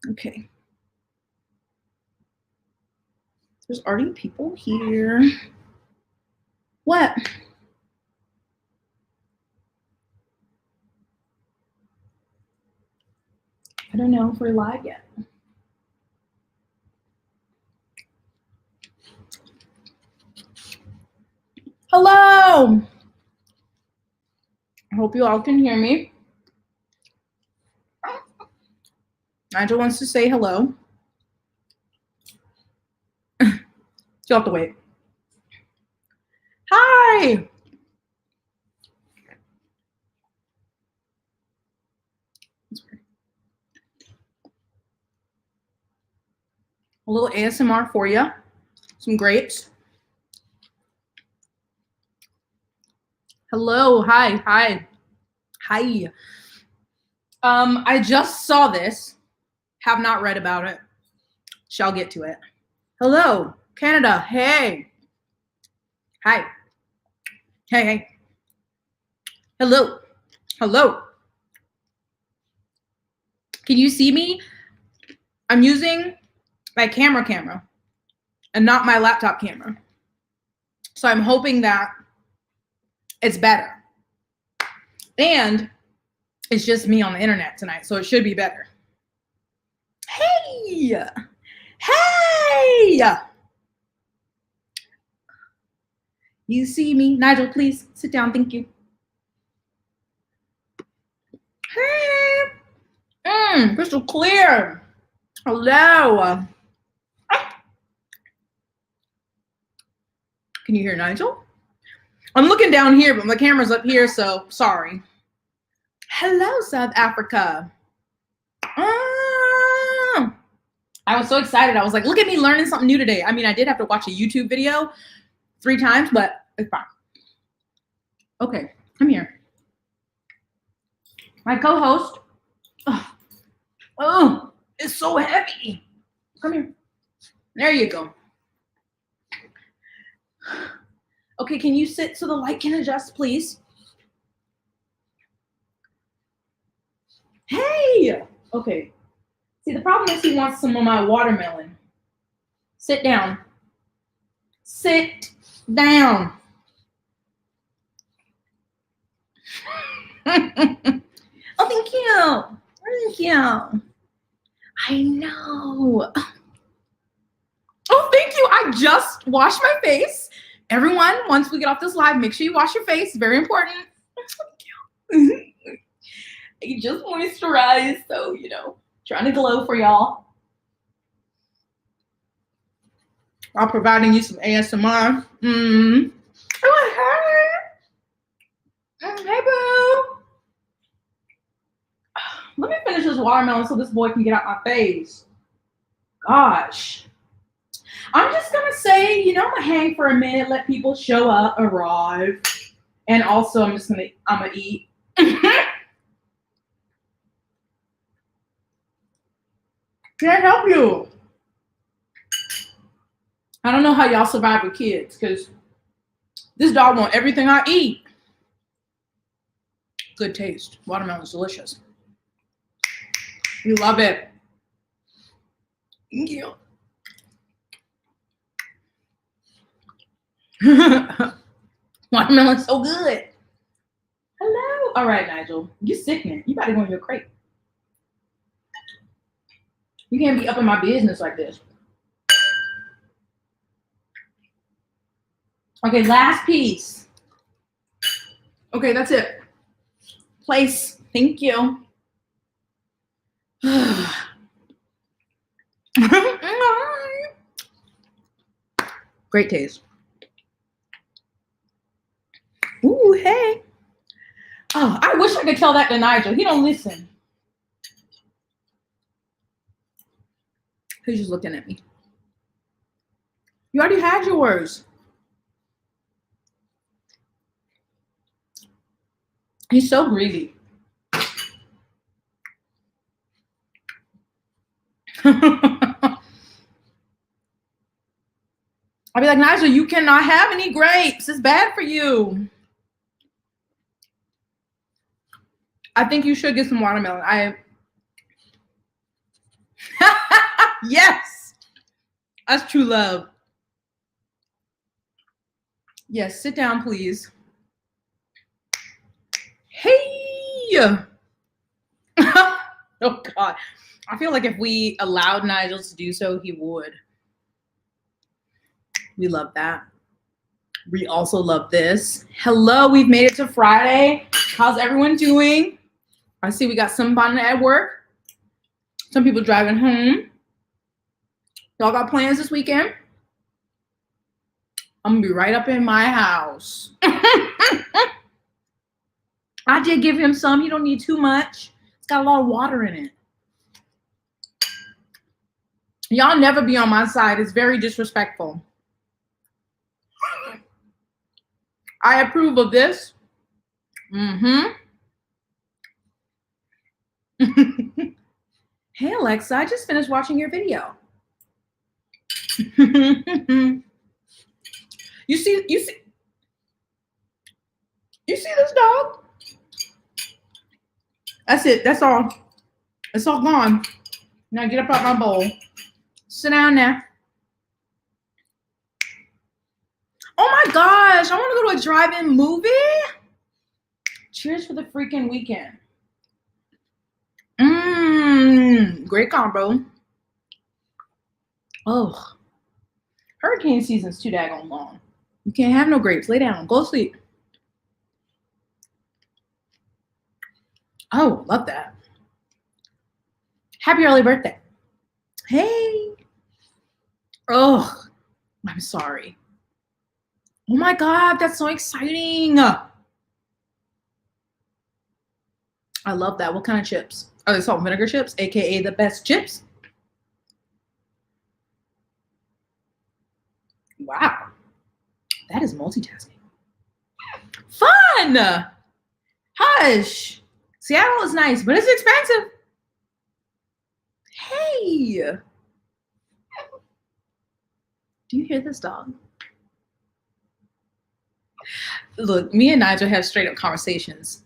Okay. There's already people here. What? I don't know if we're live yet. Hello. I hope you all can hear me. Nigel wants to say hello. You'll have to wait. Hi. A little ASMR for you. Some grapes. Hello. Hi. Hi. Hi. I just saw this. Have not read about it. Shall get to it. Hello, Canada. Hey. Hi. Hey, hey. Hello. Hello. Can you see me? I'm using my camera and not my laptop camera. So I'm hoping that it's better. And it's just me on the internet tonight, so it should be better. Hey! Hey! You see me? Nigel, please sit down. Thank you. Hey! Crystal clear. Hello. Can you hear Nigel? I'm looking down here, but my camera's up here, so sorry. Hello, South Africa. I was so excited. I was like, look at me learning something new today. I mean, I did have to watch a YouTube video 3 times, but it's fine. Okay, come here. My co-host. Oh, it's so heavy. Come here. There you go. Okay, can you sit so the light can adjust, please? Hey! Okay. See, the problem is he wants some of my watermelon. Sit down. Sit down. Oh, thank you. Thank you. I know. Oh, thank you. I just washed my face. Everyone, once we get off this live, make sure you wash your face. Very important. Thank you. You just moisturized, so, you know, trying to glow for y'all. I'm providing you some ASMR. Oh, hey. Hey, boo. Let me finish this watermelon so this boy can get out my face. Gosh. I'm just going to say, you know, I'm going to hang for a minute, let people show up, arrive. And also, I'm going to eat. Can I help you? I don't know how y'all survive with kids, because this dog wants everything I eat. Good taste. Watermelon's delicious. We love it. Thank you. Watermelon's so good. Hello. All right, Nigel. You sickening. You better go in your crate. You can't be up in my business like this. Okay, last piece. Okay, that's it. Place. Thank you. Great taste. Ooh, hey. Oh, I wish I could tell that to Nigel. He don't listen. He's just looking at me. You already had yours. He's so greedy. I'll be like, Nigel, you cannot have any grapes. It's bad for you. I think you should get some watermelon. Yes. That's true love. Yes, sit down, please. Hey. Oh, God. I feel like if we allowed Nigel to do so, he would. We love that. We also love this. Hello, we've made it to Friday. How's everyone doing? I see we got somebody at work. Some people driving home. Y'all got plans this weekend? I'm gonna be right up in my house. I did give him some. You don't need too much. It's got a lot of water in it. Y'all never be on my side. It's very disrespectful. I approve of this. Hey, Alexa, I just finished watching your video. You see this dog? That's it. That's all. It's all gone. Now get up out my bowl. Sit down now. Oh my gosh, I want to go to a drive-in movie. Cheers for the freaking weekend. Great combo. Oh, hurricane season's too daggone long. You can't have no grapes. Lay down. Go to sleep. Oh, love that. Happy early birthday. Hey. Oh, I'm sorry. Oh my God, that's so exciting. I love that. What kind of chips? Are they salt and vinegar chips, aka the best chips? Wow, that is multitasking. Fun. Hush. Seattle is nice, but it's expensive. Hey. Do you hear this dog? Look, me and Nigel have straight up conversations.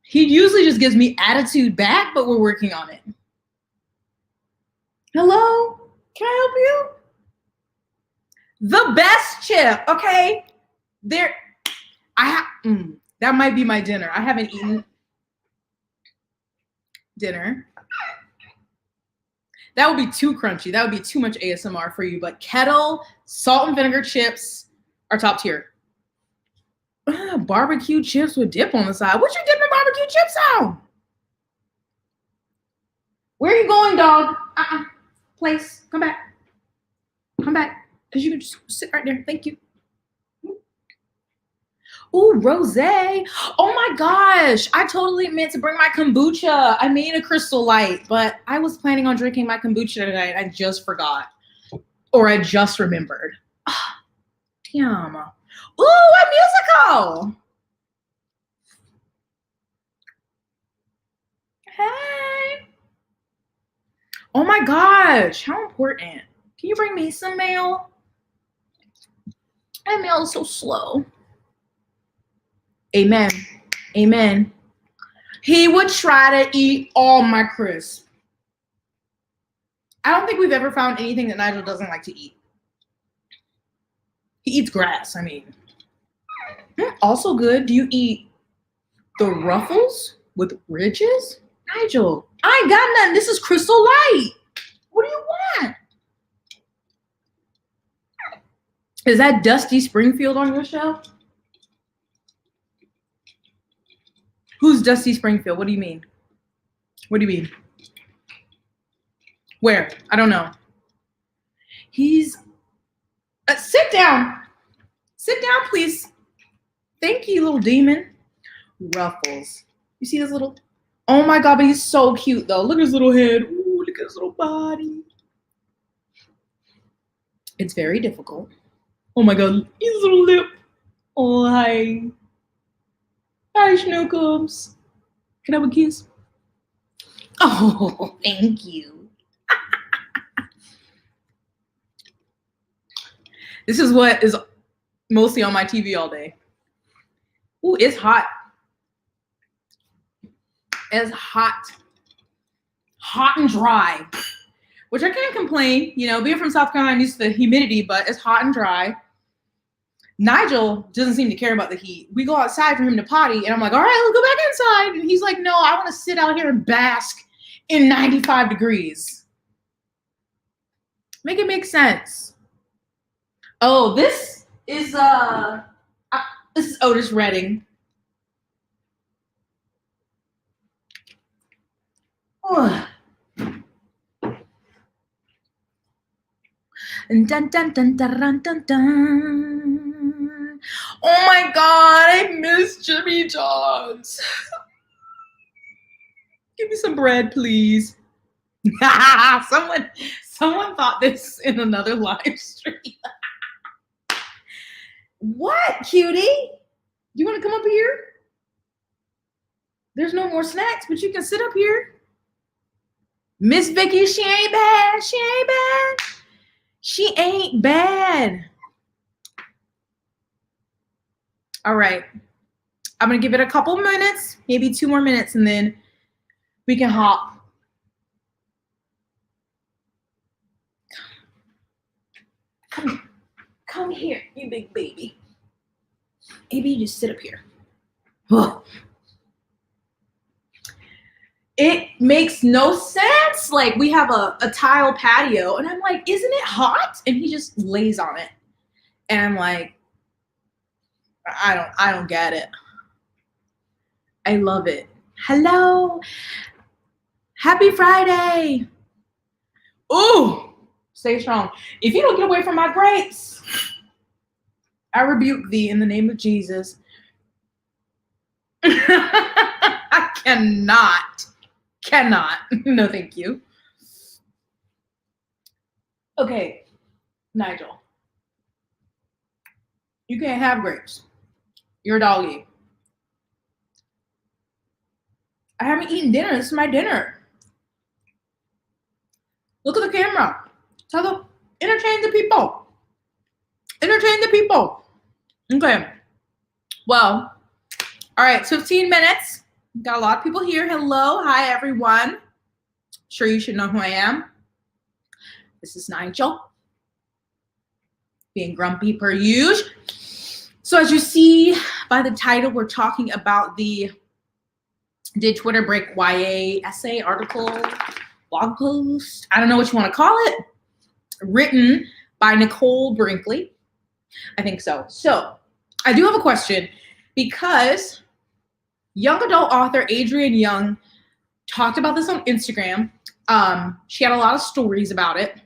He usually just gives me attitude back, but we're working on it. Hello? Can I help you? The best chip, okay? That might be my dinner. I haven't eaten dinner. That would be too crunchy. That would be too much ASMR for you, but kettle salt and vinegar chips are top tier. Barbecue chips with dip on the side. What you dipping barbecue chips on? Where are you going, dog? Place. Come back. Come back. Because you can just sit right there. Thank you. Ooh, rosé. Oh my gosh. I totally meant to bring my kombucha. I made a Crystal Light, but I was planning on drinking my kombucha tonight. I just forgot. Or I just remembered. Damn. Ooh, a musical. Hey. Oh my gosh, how important. Can you bring me some mail? My mail is so slow. Amen. Amen. He would try to eat all my crisps. I don't think we've ever found anything that Nigel doesn't like to eat. He eats grass, I mean. Also good, do you eat the Ruffles with ridges? Nigel, I ain't got nothing. This is Crystal Light. What do you want? Is that Dusty Springfield on your shelf? Who's Dusty Springfield? What do you mean? What do you mean? Where? I don't know. He's... sit down. Sit down, please. Thank you, little demon. Ruffles. You see this little... Oh my God, but he's so cute, though. Look at his little head. Ooh, look at his little body. It's very difficult. Oh my God, his little lip. Oh, hi. Hi, Schnookums. Can I have a kiss? Oh, thank you. This is what is mostly on my TV all day. Ooh, it's hot. It's hot. Hot and dry. which I can't complain. You know, being from South Carolina, I'm used to the humidity, but it's hot and dry. Nigel doesn't seem to care about the heat. We go outside for him to potty, and I'm like, all right, let's go back inside. And he's like, no, I want to sit out here and bask in 95 degrees. Make it make sense. Oh, this is Otis Redding. Oh. Dun, dun, dun, dun, dun, dun, dun. Oh my God, I miss Jimmy John's. Give me some bread, please. Someone thought this in another live stream. What, cutie? Do you want to come up here? There's no more snacks, but you can sit up here. Miss Vicky, she ain't bad. She ain't bad. She ain't bad. All right. I'm going to give it a couple minutes, maybe 2 more minutes, and then we can hop. Come here, you big baby. Maybe you just sit up here. Ugh. It makes no sense. Like, we have a tile patio, and I'm like, isn't it hot? And he just lays on it. And I'm like, I don't get it. I love it. Hello. Happy Friday. Ooh, stay strong. If you don't get away from my grapes, I rebuke thee in the name of Jesus. I cannot. No, thank you. Okay, Nigel. You can't have grapes. You're a doggy. I haven't eaten dinner. This is my dinner. Look at the camera. Entertain the people. Entertain the people. Okay. Well, all right, 15 minutes. Got a lot of people here. Hello. Hi, everyone. Sure you should know who I am. This is Nigel. Being grumpy per usual. So as you see by the title, we're talking about the Did Twitter Break YA essay, article, blog post. I don't know what you want to call it. Written by Nicole Brinkley. I think so. So I do have a question because young adult author Adrienne Young talked about this on Instagram. She had a lot of stories about it.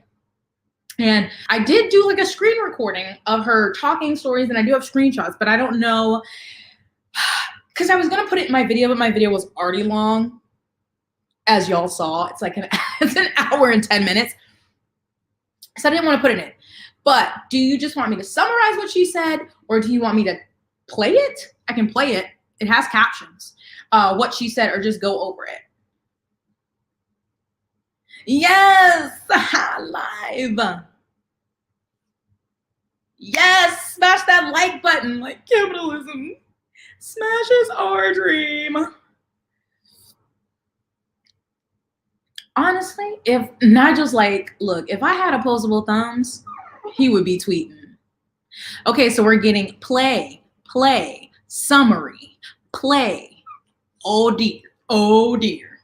And I did do like a screen recording of her talking stories, and I do have screenshots, but I don't know, because I was going to put it in my video, but my video was already long, as y'all saw. It's like it's an hour and 10 minutes. So I didn't want to put it in. But do you just want me to summarize what she said, or do you want me to play it? I can play it. It has captions. What she said, or just go over it. Yes, live. Yes, smash that like button, like capitalism smashes our dream. Honestly, if Nigel's like, look, if I had opposable thumbs, he would be tweeting. Okay, so we're getting play, summary, play. Oh dear.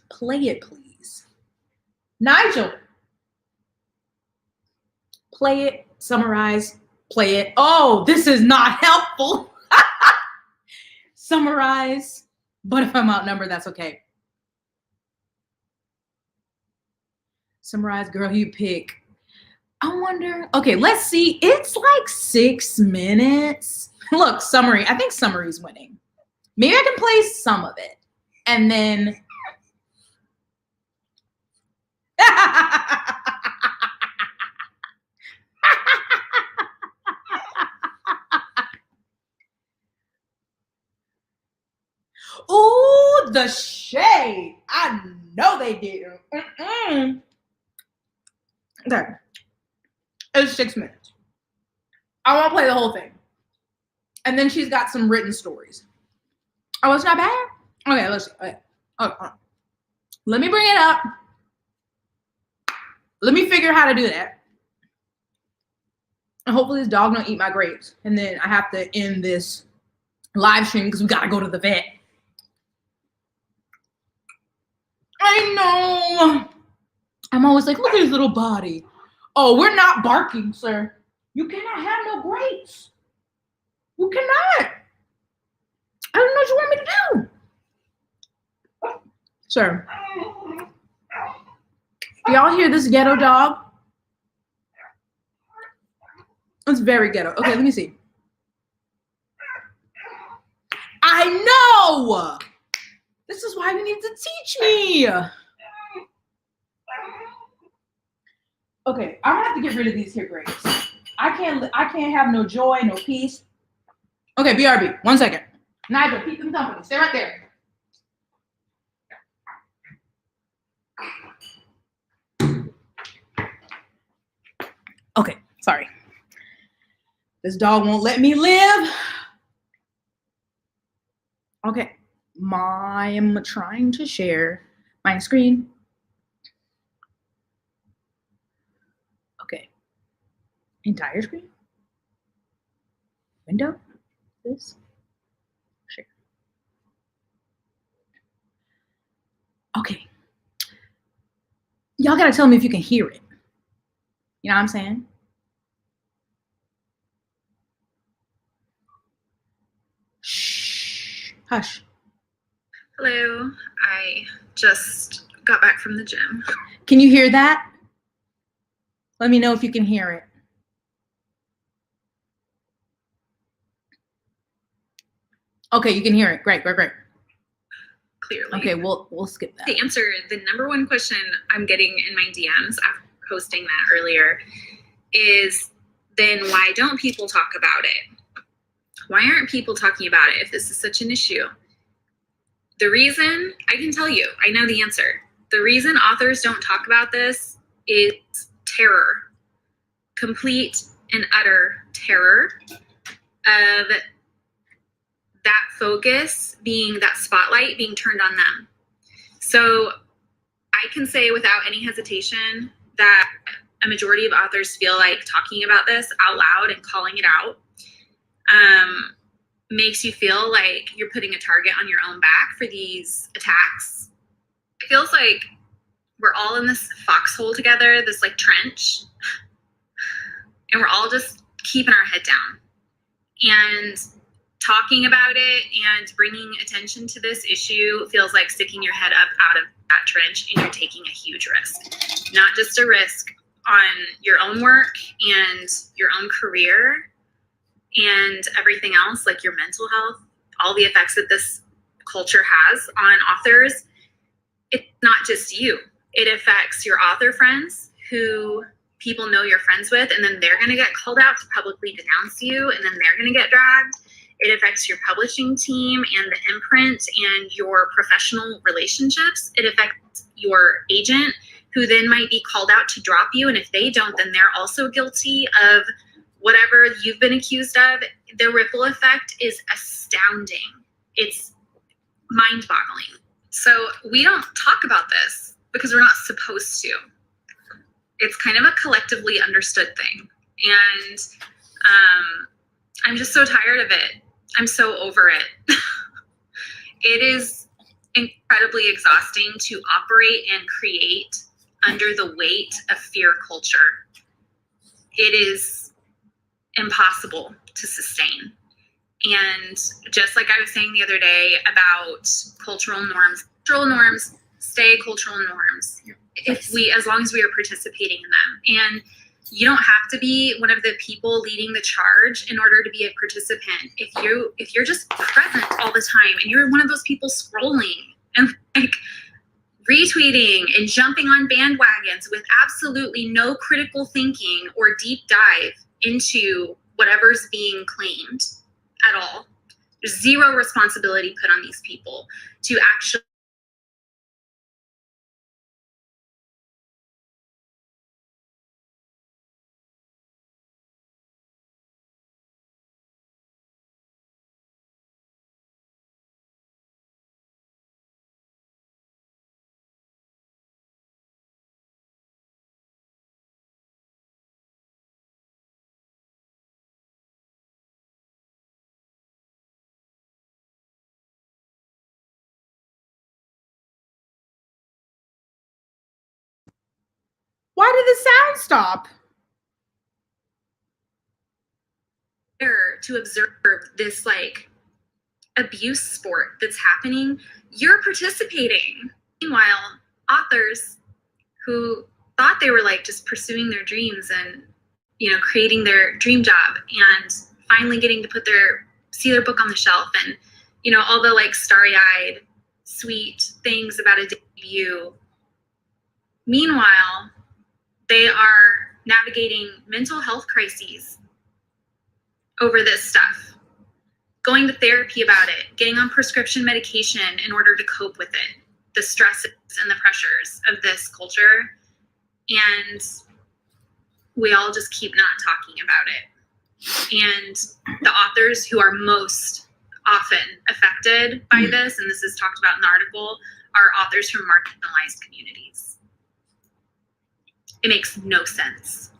Play it, please. Nigel. Play it, summarize, play it. Oh, this is not helpful. Summarize, but if I'm outnumbered, that's okay. Summarize, girl, you pick. I wonder, okay, let's see. It's like 6 minutes. Look, summary. I think summary's winning. Maybe I can play some of it. And then ooh, the shade. I know they did. Okay. It's 6 minutes. I won't play the whole thing. And then she's got some written stories. Oh, it's not bad? Okay, let's see. Okay. Oh. Let me bring it up. Let me figure out how to do that. And hopefully this dog don't eat my grapes. And then I have to end this live stream because we got to go to the vet. I know. I'm always like, look at his little body. Oh, we're not barking, sir. You cannot have no grapes. You cannot. I don't know what you want me to do. Sir. Do y'all hear this ghetto dog? It's very ghetto. Okay, let me see. I know. This is why you need to teach me. Okay, I'm gonna have to get rid of these here grapes. I can't have no joy, no peace. Okay, BRB, 1 second. Nigel, keep them company. Stay right there. Okay, sorry. This dog won't let me live. Okay, I'm trying to share my screen. Okay, entire screen. Window, this, share. Okay. Y'all gotta tell me if you can hear it. You know what I'm saying? Shh, hush. Hello, I just got back from the gym. Can you hear that? Let me know if you can hear it. Okay, you can hear it. Great. Clearly. Okay, we'll skip that. To answer the number one question I'm getting in my DMs after posting that earlier is, then why don't people talk about it? Why aren't people talking about it if this is such an issue? The reason, I can tell you, I know the answer. The reason authors don't talk about this is terror. Complete and utter terror of that focus being, that spotlight being turned on them. So I can say without any hesitation that a majority of authors feel like talking about this out loud and calling it out makes you feel like you're putting a target on your own back for these attacks. It feels like we're all in this foxhole together, this like trench, and we're all just keeping our head down. And talking about it and bringing attention to this issue feels like sticking your head up out of that trench, and you're taking a huge risk. Not just a risk on your own work and your own career and everything else, like your mental health, all the effects that this culture has on authors. It's not just you. It affects your author friends who people know you're friends with, and then they're going to get called out to publicly denounce you, and then they're going to get dragged. It affects your publishing team and the imprint and your professional relationships. It affects your agent, who then might be called out to drop you. And if they don't, then they're also guilty of whatever you've been accused of. The ripple effect is astounding. It's mind-boggling. So we don't talk about this because we're not supposed to. It's kind of a collectively understood thing. And I'm just so tired of it. I'm so over it. It is incredibly exhausting to operate and create under the weight of fear culture. It is impossible to sustain. And just like I was saying the other day about cultural norms stay cultural norms as long as we are participating in them. And you don't have to be one of the people leading the charge in order to be a participant. If you're just present all the time and you're one of those people scrolling and like retweeting and jumping on bandwagons with absolutely no critical thinking or deep dive into whatever's being claimed at all, there's zero responsibility put on these people to actually Why did the sound stop? There to observe this like abuse sport that's happening, you're participating. Meanwhile, authors who thought they were like just pursuing their dreams and, you know, creating their dream job and finally getting to see their book on the shelf and, you know, all the like starry-eyed, sweet things about a debut. Meanwhile, they are navigating mental health crises over this stuff, going to therapy about it, getting on prescription medication in order to cope with it, the stresses and the pressures of this culture. And we all just keep not talking about it. And the authors who are most often affected by this, and this is talked about in the article, are authors from marginalized communities. It makes no sense.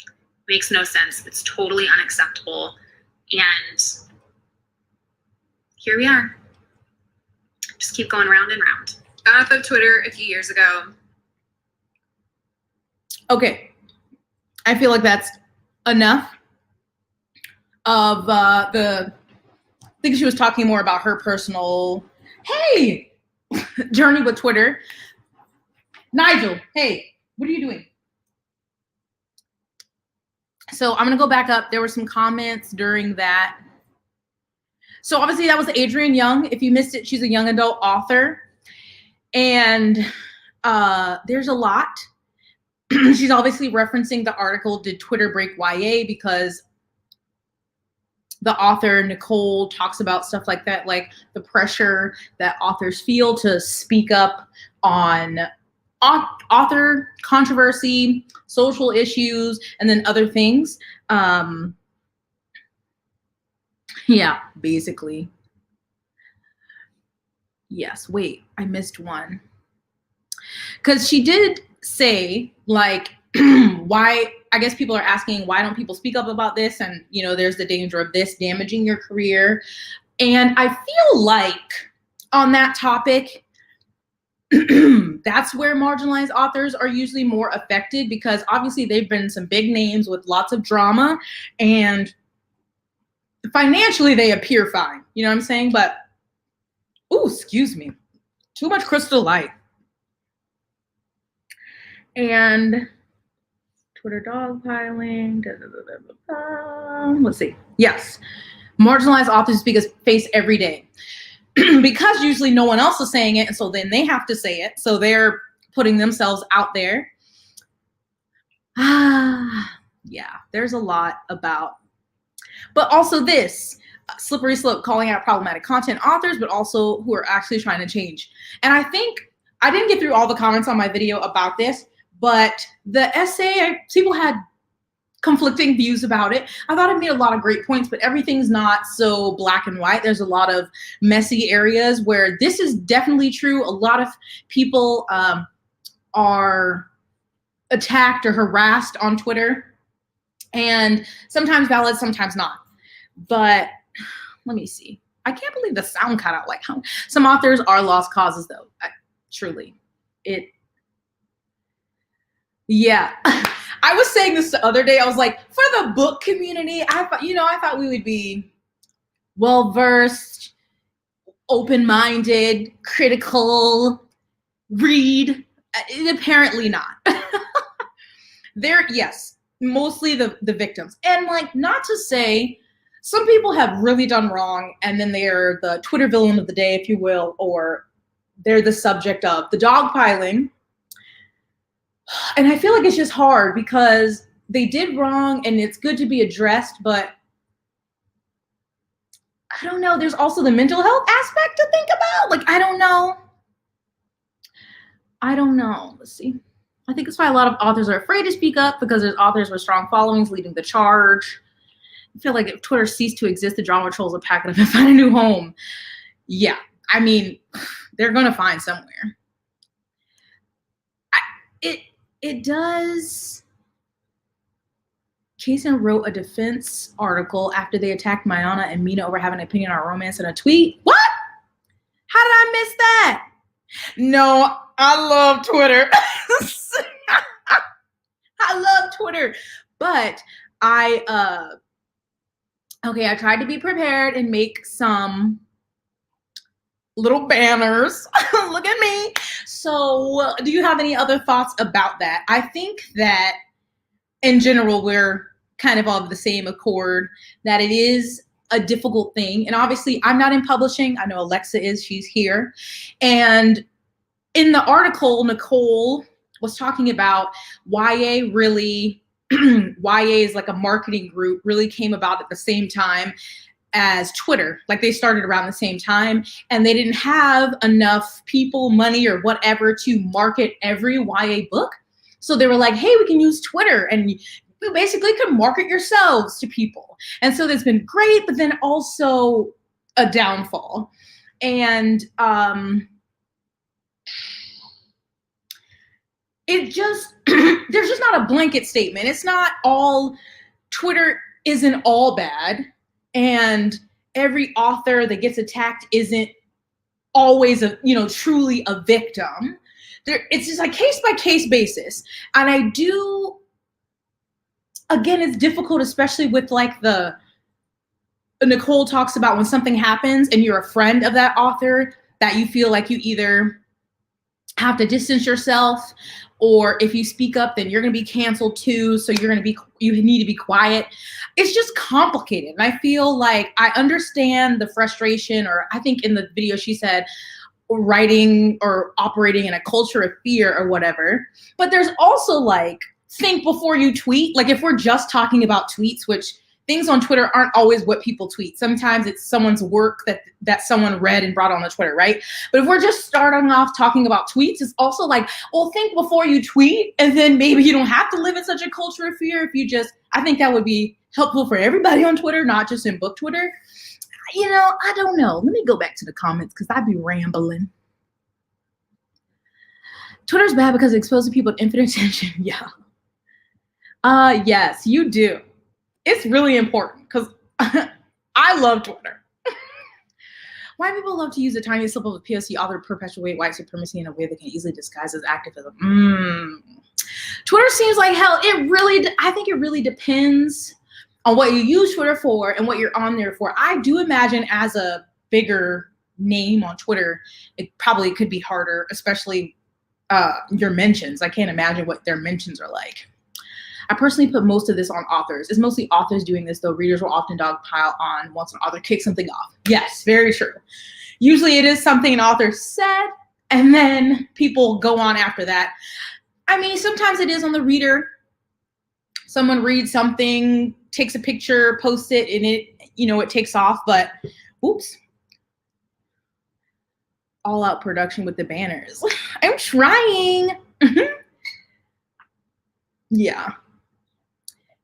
It makes no sense. It's totally unacceptable. And here we are. Just keep going round and round. Got off of Twitter a few years ago. Okay. I feel like that's enough of I think she was talking more about her personal, journey with Twitter. Nigel, hey, what are you doing? So I'm going to go back up. There were some comments during that. So obviously that was Adrienne Young. If you missed it, she's a young adult author. And there's a lot. She's obviously referencing the article, Did Twitter Break YA? Because the author, Nicole, talks about stuff like that, like the pressure that authors feel to speak up on author controversy, social issues, and then other things. Yeah, basically. Yes, wait, I missed one. Because she did say, like, why, I guess people are asking, why don't people speak up about this? And, you know, there's the danger of this damaging your career. And I feel like on that topic, that's where marginalized authors are usually more affected, because obviously they've been some big names with lots of drama and financially they appear fine. You know what I'm saying? But, ooh, excuse me, too much Crystal Light. And Twitter dogpiling. Let's see. Yes. Marginalized authors face every day. Because usually no one else is saying it, and so then they have to say it. So they're putting themselves out there. Yeah, there's a lot about. But also this, slippery slope, calling out problematic content authors, but also who are actually trying to change. And I think, I didn't get through all the comments on my video about this, but the essay, people had conflicting views about it. I thought it made a lot of great points, but everything's not so black and white. There's a lot of messy areas where this is definitely true. A lot of people are attacked or harassed on Twitter, and sometimes valid, sometimes not. But let me see. I can't believe the sound cut out. Like, how some authors are lost causes, though. Truly, yeah. I was saying this the other day. I was like, for the book community, I thought we would be well-versed, open-minded, critical, read. Apparently not. Yes, mostly the victims. And like, not to say, some people have really done wrong, and then they're the Twitter villain of the day, if you will, or they're the subject of the dogpiling. And I feel like it's just hard because they did wrong and it's good to be addressed, but I don't know. There's also the mental health aspect to think about. Like, I don't know. Let's see. I think it's why a lot of authors are afraid to speak up, because there's authors with strong followings leading the charge. I feel like if Twitter ceased to exist, the drama trolls would pack it up and find a new home. Yeah, I mean, they're going to find somewhere. It does. Jason wrote a defense article after they attacked Mayana and Mina over having an opinion on romance in a tweet. What? How did I miss that? No, I love Twitter. I love Twitter. But I tried to be prepared and make some little banners. Look at me. So do you have any other thoughts about that? I think that in general, we're kind of of the same accord that it is a difficult thing. And obviously I'm not in publishing. I know Alexa is, she's here. And in the article, Nicole was talking about YA really, YA is like a marketing group, really came about at the same time as Twitter. Like they started around the same time and they didn't have enough people, money, or whatever to market every YA book. So they were like, hey, we can use Twitter and you basically can market yourselves to people. And so that's been great, but then also a downfall. And it just, there's just not a blanket statement. It's not all, Twitter isn't all bad. And every author that gets attacked isn't always a, truly a victim. It's just like case by case basis. And I do, again, it's difficult, especially with like Nicole talks about when something happens and you're a friend of that author, that you feel like you either have to distance yourself, or if you speak up, then you're going to be canceled too. So you need to be quiet. It's just complicated. And I feel like I understand the frustration, or I think in the video she said, writing or operating in a culture of fear or whatever. But there's also like, think before you tweet. Like if we're just talking about tweets, which things on Twitter aren't always what people tweet. Sometimes it's someone's work that someone read and brought on the Twitter, right? But if we're just starting off talking about tweets, it's also like, well, think before you tweet, and then maybe you don't have to live in such a culture of fear if you just, I think that would be helpful for everybody on Twitter, not just in book Twitter. I don't know. Let me go back to the comments because I'd be rambling. Twitter's bad because it exposes people to infinite attention. Yeah. Yes, you do. It's really important because I love Twitter. Why people love to use the tiny slip of a POC author to perpetuate white supremacy in a way that can easily disguise as activism. Twitter seems like hell. I think it really depends on what you use Twitter for and what you're on there for. I do imagine as a bigger name on Twitter, it probably could be harder, especially your mentions. I can't imagine what their mentions are like. I personally put most of this on authors. It's mostly authors doing this, though. Readers will often dogpile on once an author kicks something off. Yes, very true. Usually it is something an author said, and then people go on after that. I mean, sometimes it is on the reader. Someone reads something, takes a picture, posts it, and it takes off, but oops. All out production with the banners. I'm trying. Yeah.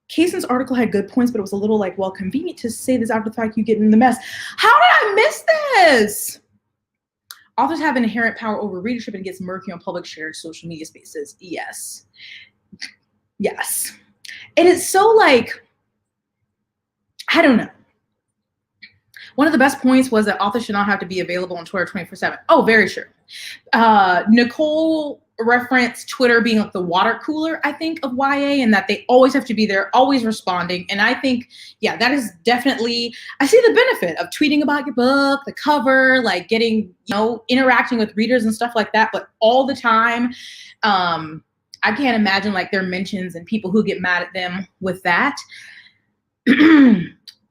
Kaysen's article had good points, but it was a little like, well, convenient to say this after the fact you get in the mess. How did I miss this? Authors have an inherent power over readership and it gets murky on public shared social media spaces. Yes. Yes. And it's so like, I don't know. One of the best points was that authors should not have to be available on Twitter 24/7. Oh, very true. Nicole referenced Twitter being like the water cooler, I think, of YA, and that they always have to be there, always responding. And I think, yeah, that is definitely, I see the benefit of tweeting about your book, the cover, like getting, interacting with readers and stuff like that. But all the time, I can't imagine like their mentions and people who get mad at them with that.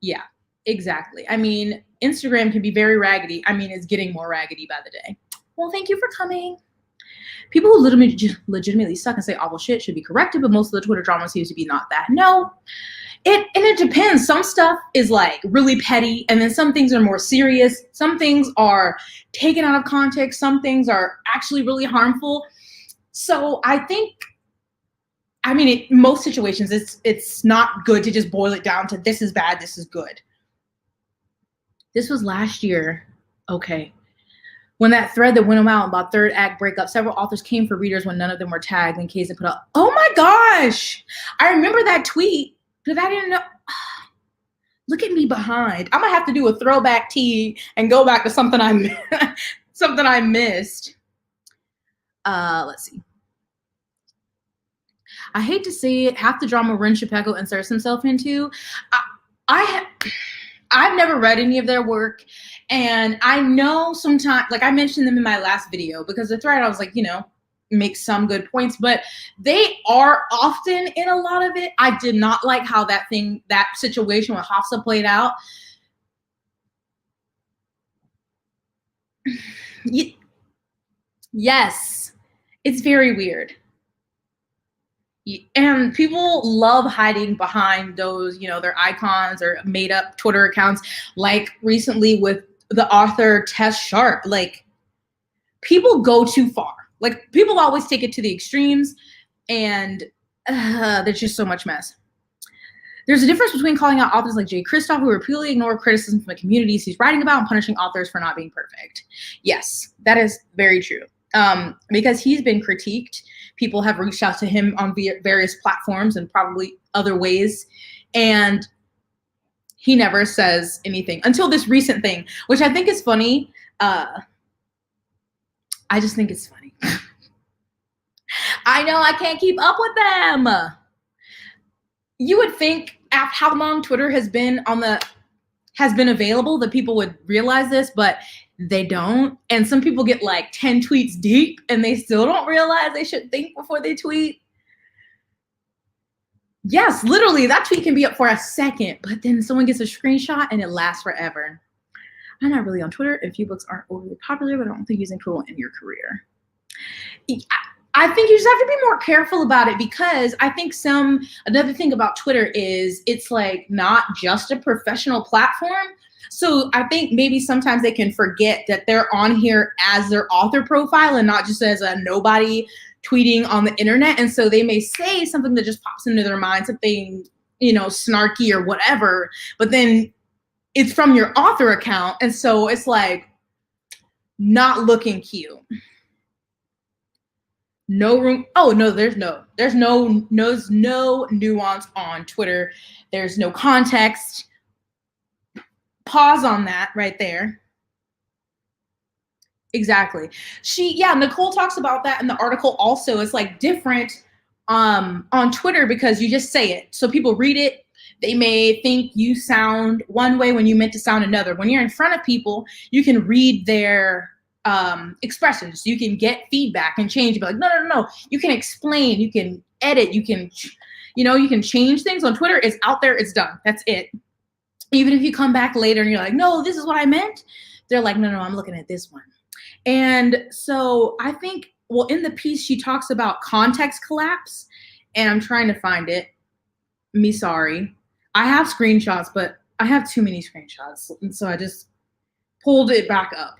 Yeah. Exactly. I mean, Instagram can be very raggedy. I mean, it's getting more raggedy by the day. Well, thank you for coming. People who legitimately suck and say awful shit should be corrected, but most of the Twitter drama seems to be not that. No, it depends. Some stuff is like really petty, and then some things are more serious. Some things are taken out of context. Some things are actually really harmful. So I think, I mean, in most situations, it's not good to just boil it down to this is bad, this is good. This was last year. Okay. When that thread that went out about third act breakup, several authors came for readers when none of them were tagged in case they put up. Oh my gosh. I remember that tweet because I didn't know. Look at me behind. I'm gonna have to do a throwback tea and go back to something I missed. Let's see. I hate to say it, half the drama Ren Shipeko inserts himself into. I've never read any of their work, and I know sometimes, like I mentioned them in my last video, because the thread I was like, you know, make some good points, but they are often in a lot of it. I did not like how that situation with Hafsa played out. Yes, it's very weird. And people love hiding behind those, you know, their icons or made up Twitter accounts, like recently with the author Tess Sharp. Like, people go too far. Like, people always take it to the extremes, and there's just so much mess. There's a difference between calling out authors like Jay Kristoff, who repeatedly ignore criticism from the communities he's writing about, and punishing authors for not being perfect. Yes, that is very true. Because he's been critiqued. People have reached out to him on various platforms and probably other ways, and he never says anything until this recent thing, which I think is funny. I just think it's funny. I know I can't keep up with them. You would think after how long Twitter has been available that people would realize this, but they don't. And some people get like 10 tweets deep and they still don't realize they should think before they tweet. Yes, literally, that tweet can be up for a second, but then someone gets a screenshot and it lasts forever. I'm not really on Twitter, and few books aren't overly popular, but I don't think using Twitter will end your career. I think you just have to be more careful about it, because I think another thing about Twitter is it's like not just a professional platform. So I think maybe sometimes they can forget that they're on here as their author profile and not just as a nobody tweeting on the internet. And so they may say something that just pops into their mind, something, you know, snarky or whatever, but then it's from your author account. And so it's like not looking cute. No room. Oh no, there's no nuance on Twitter. There's no context. Pause on that right there. Exactly. Nicole talks about that in the article also. It's like different on Twitter because you just say it. So people read it. They may think you sound one way when you meant to sound another. When you're in front of people, you can read their expressions. You can get feedback and change. Be like, no. You can explain. You can edit. You can change things. On Twitter, it's out there. It's done. That's it. Even if you come back later and you're like, no, this is what I meant. They're like, no, I'm looking at this one. And so I think, well, in the piece, she talks about context collapse, and I'm trying to find it. Sorry. I have screenshots, but I have too many screenshots. And so I just pulled it back up.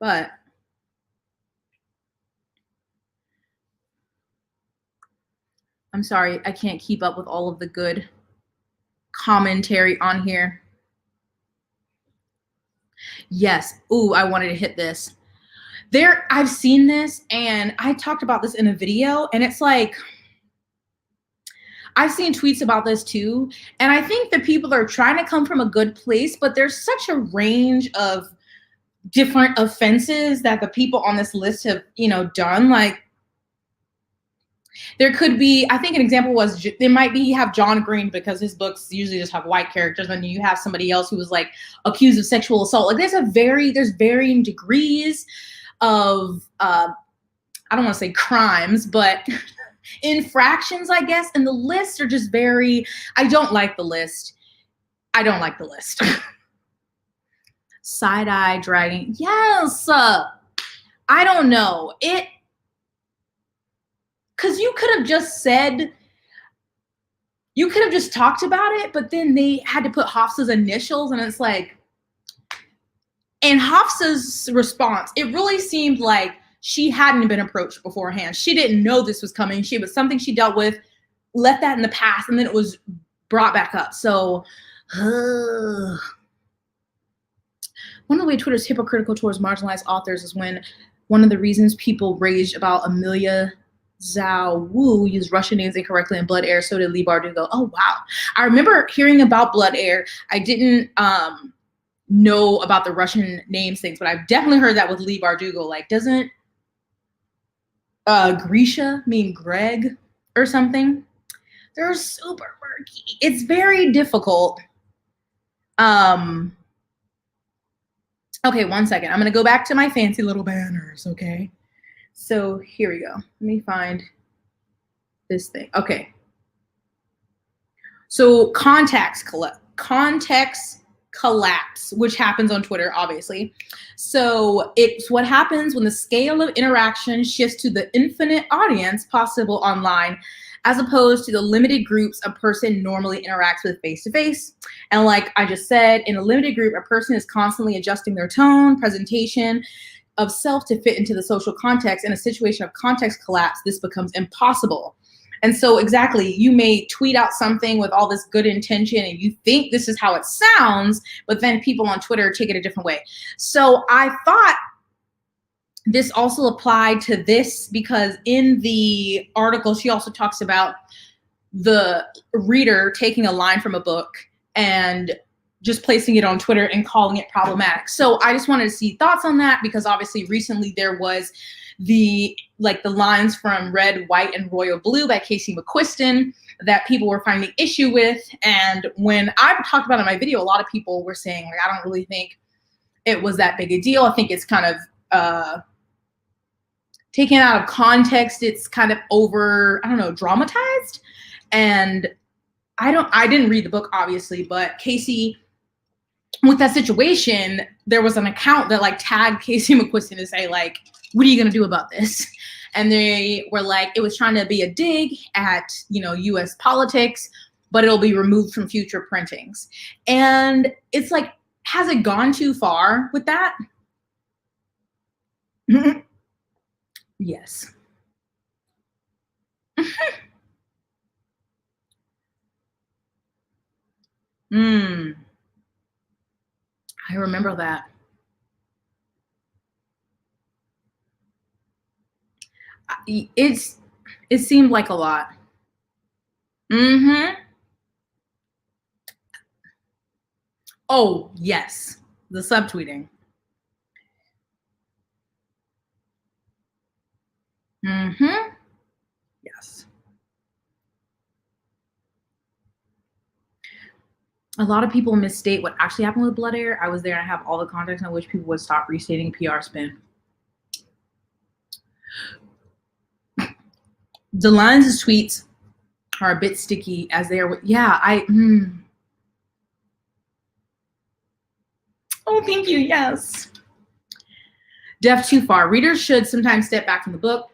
But I'm sorry, I can't keep up with all of the good commentary on here. Yes. Ooh, I wanted to hit this. I've seen this, and I talked about this in a video, and it's like, I've seen tweets about this too, and I think that people are trying to come from a good place, but there's such a range of different offenses that the people on this list have, done. Like, there could be, I think an example was, there might be, you have John Green, because his books usually just have white characters, and you have somebody else who was like accused of sexual assault. Like, there's varying degrees of, I don't want to say crimes, but infractions, I guess. And the lists are just I don't like the list. Side-eye dragging. Yes. I don't know. Because you could have just talked about it, but then they had to put Hafsa's initials, and it's like, and Hafsa's response, it really seemed like she hadn't been approached beforehand. She didn't know this was coming. She was something she dealt with, left that in the past, and then it was brought back up. So, one of the ways Twitter is hypocritical towards marginalized authors is when one of the reasons people raged about Amelia Zhao Wu used Russian names incorrectly in Blood Air, so did Lee Bardugo. Oh, wow. I remember hearing about Blood Air. I didn't know about the Russian names things, but I've definitely heard that with Lee Bardugo. Like, doesn't Grisha mean Greg? or something. They're super murky. It's very difficult. Okay, one second. I'm going to go back to my fancy little banners, okay? So here we go. Let me find this thing. Okay. So context collapse, which happens on Twitter, obviously. So it's what happens when the scale of interaction shifts to the infinite audience possible online, as opposed to the limited groups a person normally interacts with face-to-face. And like I just said, in a limited group, a person is constantly adjusting their tone, presentation of self to fit into the social context. In a situation of context collapse, this becomes impossible. And so exactly, you may tweet out something with all this good intention and you think this is how it sounds, but then people on Twitter take it a different way. So I thought this also applied to this because in the article, she also talks about the reader taking a line from a book and just placing it on Twitter and calling it problematic. So I just wanted to see thoughts on that because obviously recently there was the lines from Red, White, and Royal Blue by Casey McQuiston that people were finding issue with. And when I talked about it in my video, a lot of people were saying, like, I don't really think it was that big a deal. I think it's kind of taken out of context. It's kind of over, I don't know, dramatized. And I didn't read the book, obviously, but Casey, with that situation, there was an account that like tagged Casey McQuiston to say like, what are you going to do about this? And they were like, it was trying to be a dig at, US politics, but it'll be removed from future printings. And it's like, has it gone too far with that? Yes. I remember that. It seemed like a lot. Oh, yes. The subtweeting. Yes. A lot of people misstate what actually happened with Blood Air. I was there and I have all the context. I wish people would stop restating PR spin. The lines of tweets are a bit sticky as they are. Yeah, Oh, thank you. Yes. Def too far. Readers should sometimes step back from the book.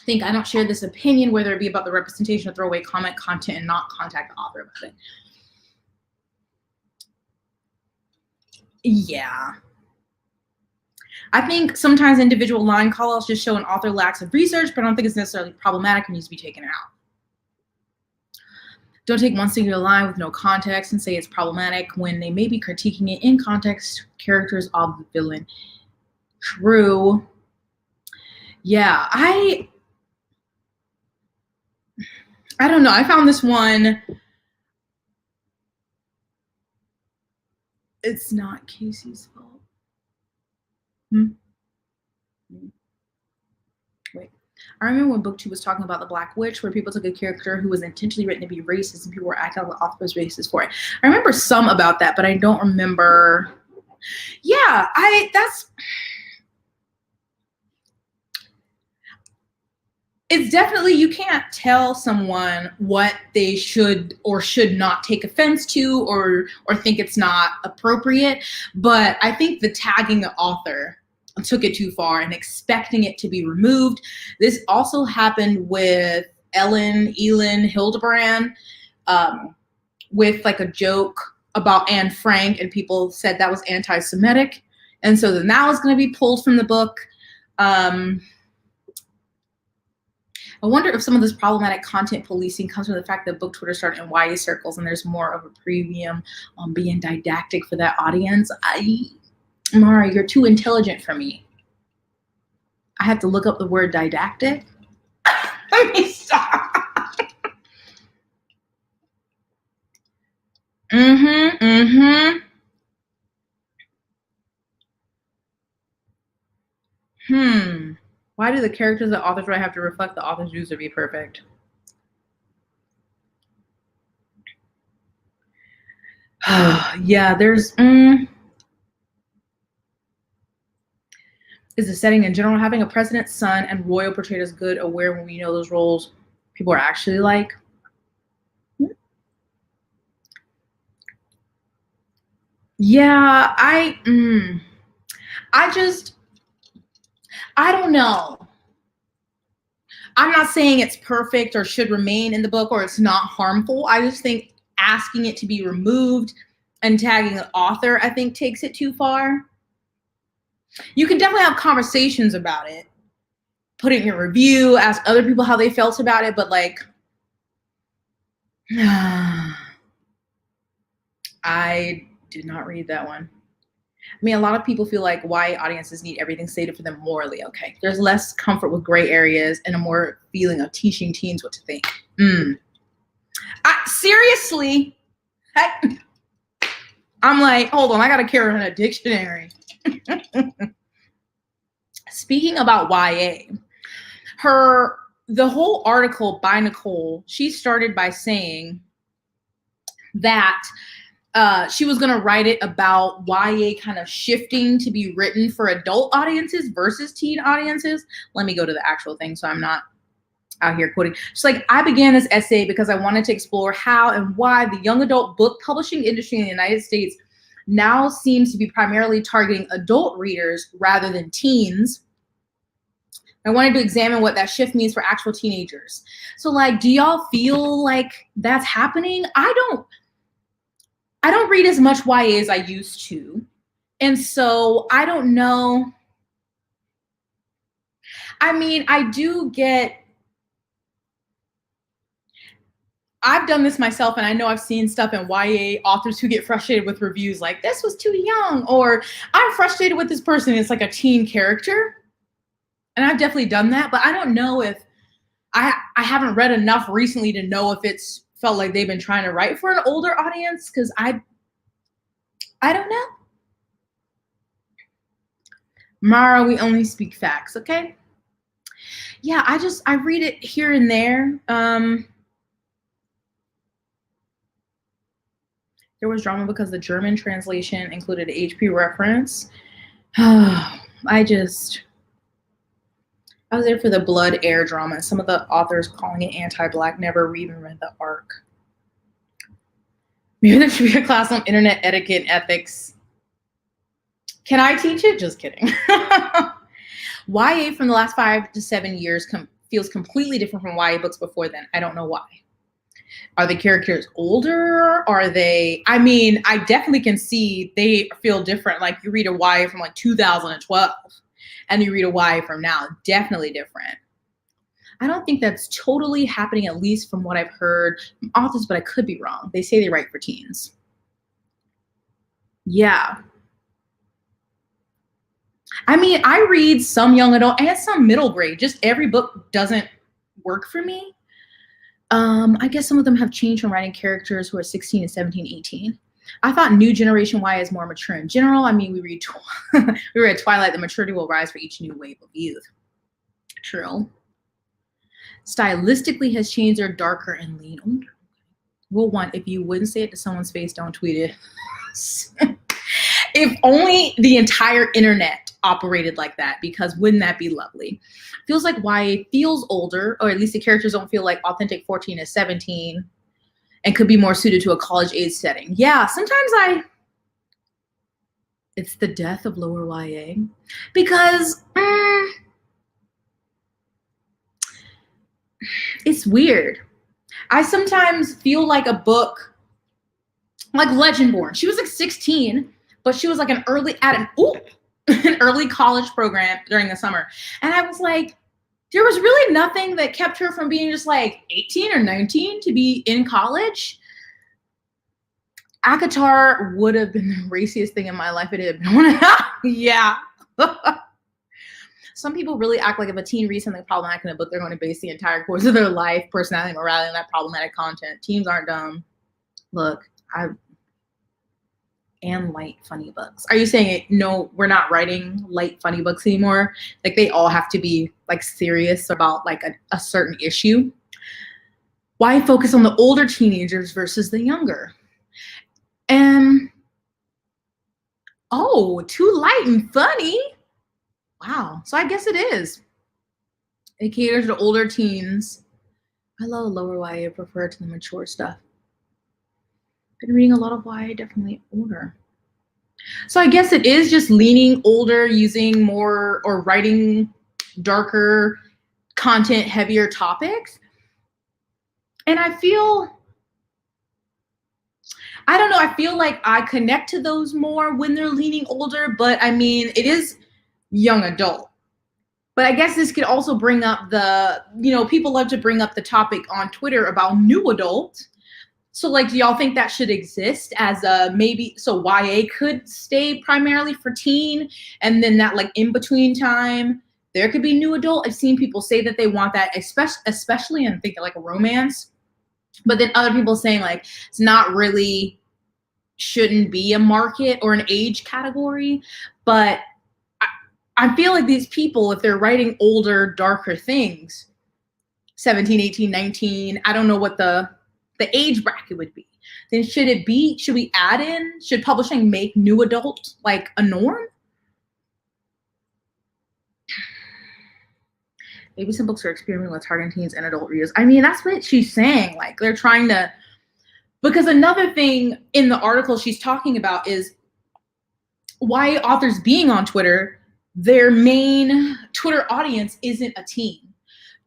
Think I don't share this opinion, whether it be about the representation of throwaway comment, content, and not contact the author about it. Yeah. I think sometimes individual line call-outs just show an author lacks of research, but I don't think it's necessarily problematic and needs to be taken out. Don't take one singular line with no context and say it's problematic when they may be critiquing it in context, characters of the villain. True. Yeah, I don't know. I found this one. It's not Casey's fault. Wait. I remember when BookTube was talking about the Black Witch, where people took a character who was intentionally written to be racist and people were acting like the author was racist for it. I remember some about that, but I don't remember. Yeah, it's definitely, you can't tell someone what they should or should not take offense to or think it's not appropriate. But I think the tagging the author took it too far and expecting it to be removed. This also happened with Elin Hildebrand with like a joke about Anne Frank, and people said that was anti-Semitic. And so then that was going to be pulled from the book. I wonder if some of this problematic content policing comes from the fact that book Twitter started in YA circles and there's more of a premium on being didactic for that audience. Mara, you're too intelligent for me. I have to look up the word didactic. Let me stop. Why do the characters that authors write have to reflect the author's views to be perfect? Yeah, there's is the setting in general having a president's son and royal portrayed as good aware when we know those roles people are actually like. Yeah, I don't know. I'm not saying it's perfect or should remain in the book or it's not harmful. I just think asking it to be removed and tagging the author, I think, takes it too far. You can definitely have conversations about it, put it in your review, ask other people how they felt about it, but like, I did not read that one. I mean, a lot of people feel like YA audiences need everything stated for them morally. Okay, there's less comfort with gray areas and a more feeling of teaching teens what to think. Seriously, I'm like, hold on, I gotta carry in a dictionary. Speaking about YA, the whole article by Nicole, she started by saying that she was going to write it about YA kind of shifting to be written for adult audiences versus teen audiences. Let me go to the actual thing so I'm not out here quoting. She's like, I began this essay because I wanted to explore how and why the young adult book publishing industry in the United States now seems to be primarily targeting adult readers rather than teens. I wanted to examine what that shift means for actual teenagers. So like, do y'all feel like that's happening? I don't read as much YA as I used to. And so I don't know. I mean, I've done this myself, and I know I've seen stuff in YA authors who get frustrated with reviews like, this was too young, or I'm frustrated with this person. It's like a teen character. And I've definitely done that, but I don't know if I haven't read enough recently to know if it's felt like they've been trying to write for an older audience, because I don't know. Mara, we only speak facts, okay? Yeah, I read it here and there. There was drama because the German translation included an HP reference. I was there for the blood air drama. Some of the authors calling it anti-Black never even read the arc. Maybe there should be a class on internet etiquette and ethics. Can I teach it? Just kidding. YA from the last 5 to 7 years feels completely different from YA books before then. I don't know why. Are the characters older? Are they? I mean, I definitely can see they feel different. Like you read a YA from like 2012 and you read a YA from now, definitely different. I don't think that's totally happening, at least from what I've heard from authors, but I could be wrong. They say they write for teens. Yeah. I mean, I read some young adult and some middle grade. Just every book doesn't work for me. I guess some of them have changed from writing characters who are 16 and 17, 18. I thought new generation YA is more mature in general. I mean, we read Twilight, the maturity will rise for each new wave of youth. True. Stylistically has changed, they're darker and lean older. Rule 1, if you wouldn't say it to someone's face, don't tweet it. If only the entire internet operated like that, because wouldn't that be lovely? Feels like YA feels older, or at least the characters don't feel like authentic 14 to 17 and could be more suited to a college age setting. Yeah, sometimes it's the death of lower YA, because it's weird. I sometimes feel like a book, like Legendborn. She was like 16, but she was like an early college program during the summer. And I was like, there was really nothing that kept her from being just like 18 or 19 to be in college. ACOTAR would have been the raciest thing in my life. It had been. Yeah. Some people really act like if a teen reads something problematic in a book, they're going to base the entire course of their life, personality, morality on that problematic content. Teens aren't dumb. Look, and light funny books. Are you saying no, we're not writing light funny books anymore? Like they all have to be like serious about like a certain issue? Why focus on the older teenagers versus the younger? Oh, too light and funny. Wow. So I guess it is. It caters to older teens. I love lower YA, prefer to the mature stuff. Been reading a lot of YA, definitely older. So I guess it is just leaning older, using more or writing darker content, heavier topics. And I don't know, I feel like I connect to those more when they're leaning older, but I mean, it is young adult. But I guess this could also bring up people love to bring up the topic on Twitter about new adult. So like, do y'all think that should exist as a maybe, so YA could stay primarily for teen, and then that like in between time, there could be new adult? I've seen people say that they want that, especially in thinking like a romance. But then other people saying like, it's not really, shouldn't be a market or an age category. But I feel like these people, if they're writing older, darker things, 17, 18, 19, I don't know what the age bracket would be. Then should we add in, should publishing make new adult like a norm? Maybe some books are experimenting with targeting teens and adult readers. I mean, that's what she's saying. Like they're trying to, because another thing in the article she's talking about is why authors being on Twitter, their main Twitter audience isn't a teen.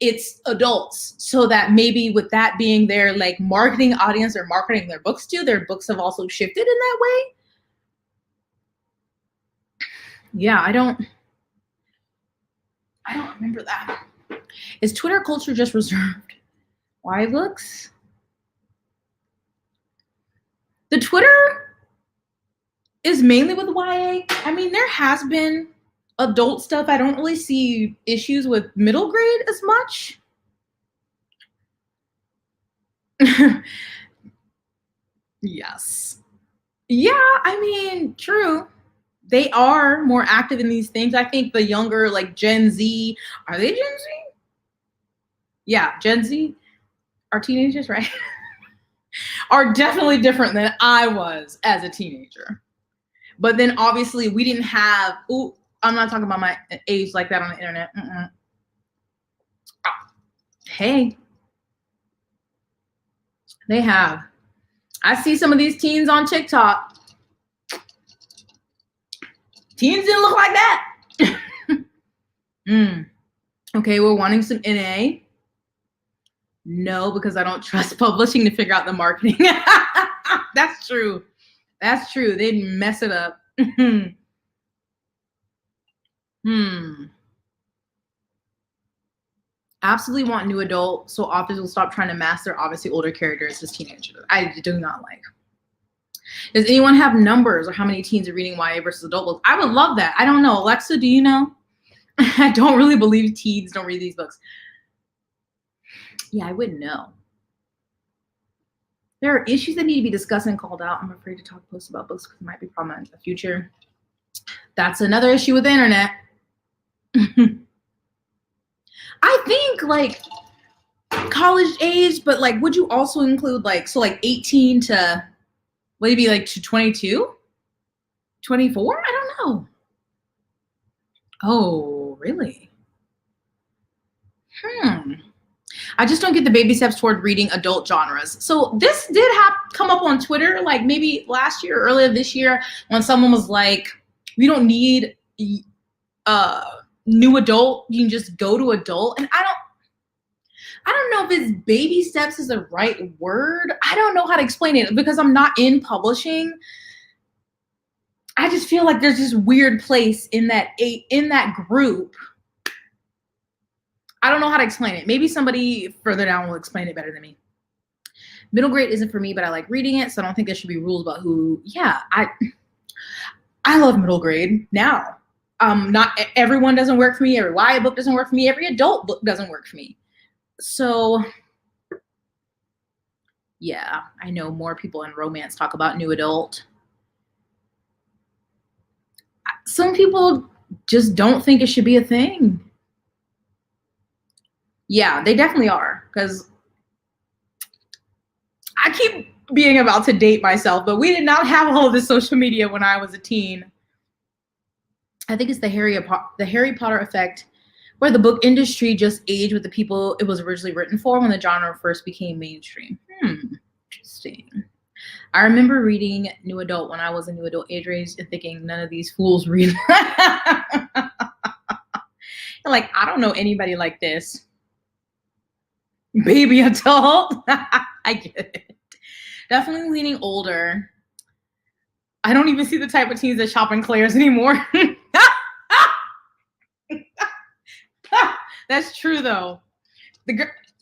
It's adults. So that maybe with that being their like marketing audience or marketing their books to, their books have also shifted in that way. Yeah, I don't remember that. Is Twitter culture just reserved? YA books? The Twitter is mainly with YA. I mean, there has been adult stuff. I don't really see issues with middle grade as much. Yes. Yeah, I mean, true. They are more active in these things. I think the younger, like Gen Z, are they Gen Z? Yeah, Gen Z are teenagers, right? Are definitely different than I was as a teenager. But then obviously we didn't have, I'm not talking about my age like that on the internet. Oh, hey, they have. I see some of these teens on TikTok. Teens didn't look like that. Okay, we're wanting some NA. No, because I don't trust publishing to figure out the marketing. That's true. That's true. They'd mess it up. Absolutely want new adult, so authors will stop trying to mask their obviously older characters as teenagers. I do not like. Does anyone have numbers or how many teens are reading YA versus adult books? I would love that. I don't know. Alexa, do you know? I don't really believe teens don't read these books. Yeah, I wouldn't know. There are issues that need to be discussed and called out. I'm afraid to talk posts about books because it might be problematic in the future. That's another issue with the internet. I think like college age, but like, would you also include like, so like 18 to maybe like to 22? 24? I don't know. Oh, really? I just don't get the baby steps toward reading adult genres. So this did come up on Twitter, like maybe last year or earlier this year, when someone was like, we don't need new adult, you can just go to adult. And I don't know if it's baby steps is the right word. I don't know how to explain it because I'm not in publishing. I just feel like there's this weird place in that group. I don't know how to explain it. Maybe somebody further down will explain it better than me. Middle grade isn't for me, but I like reading it, so I don't think there should be rules about who. Yeah, I love middle grade now. Not everyone doesn't work for me. Every YA book doesn't work for me. Every adult book doesn't work for me. So yeah, I know more people in romance talk about new adult. Some people just don't think it should be a thing. Yeah, they definitely are, because I keep being about to date myself, but we did not have all of this social media when I was a teen. I think it's the Harry Potter effect, where the book industry just aged with the people it was originally written for when the genre first became mainstream. Interesting. I remember reading New Adult when I was a New Adult age range and thinking none of these fools read. Like, I don't know anybody like this. Baby adult. I get it. Definitely leaning older. I don't even see the type of teens that shop in Claire's anymore. That's true, though.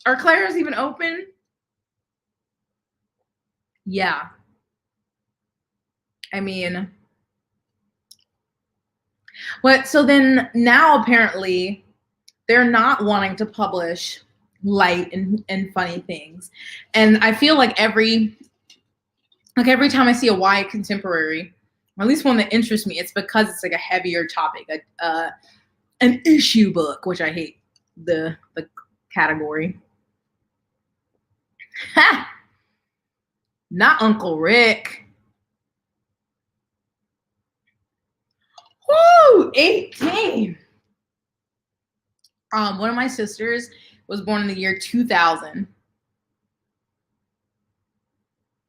Are Claire's even open? Yeah. I mean, what? So then now apparently they're not wanting to publish light and funny things, and I feel like every time I see a YA contemporary, or at least one that interests me, it's because it's like a heavier topic, an issue book, which I hate the category. Ha! Not Uncle Rick. Woo! 18. One of my sisters was born in the year 2000.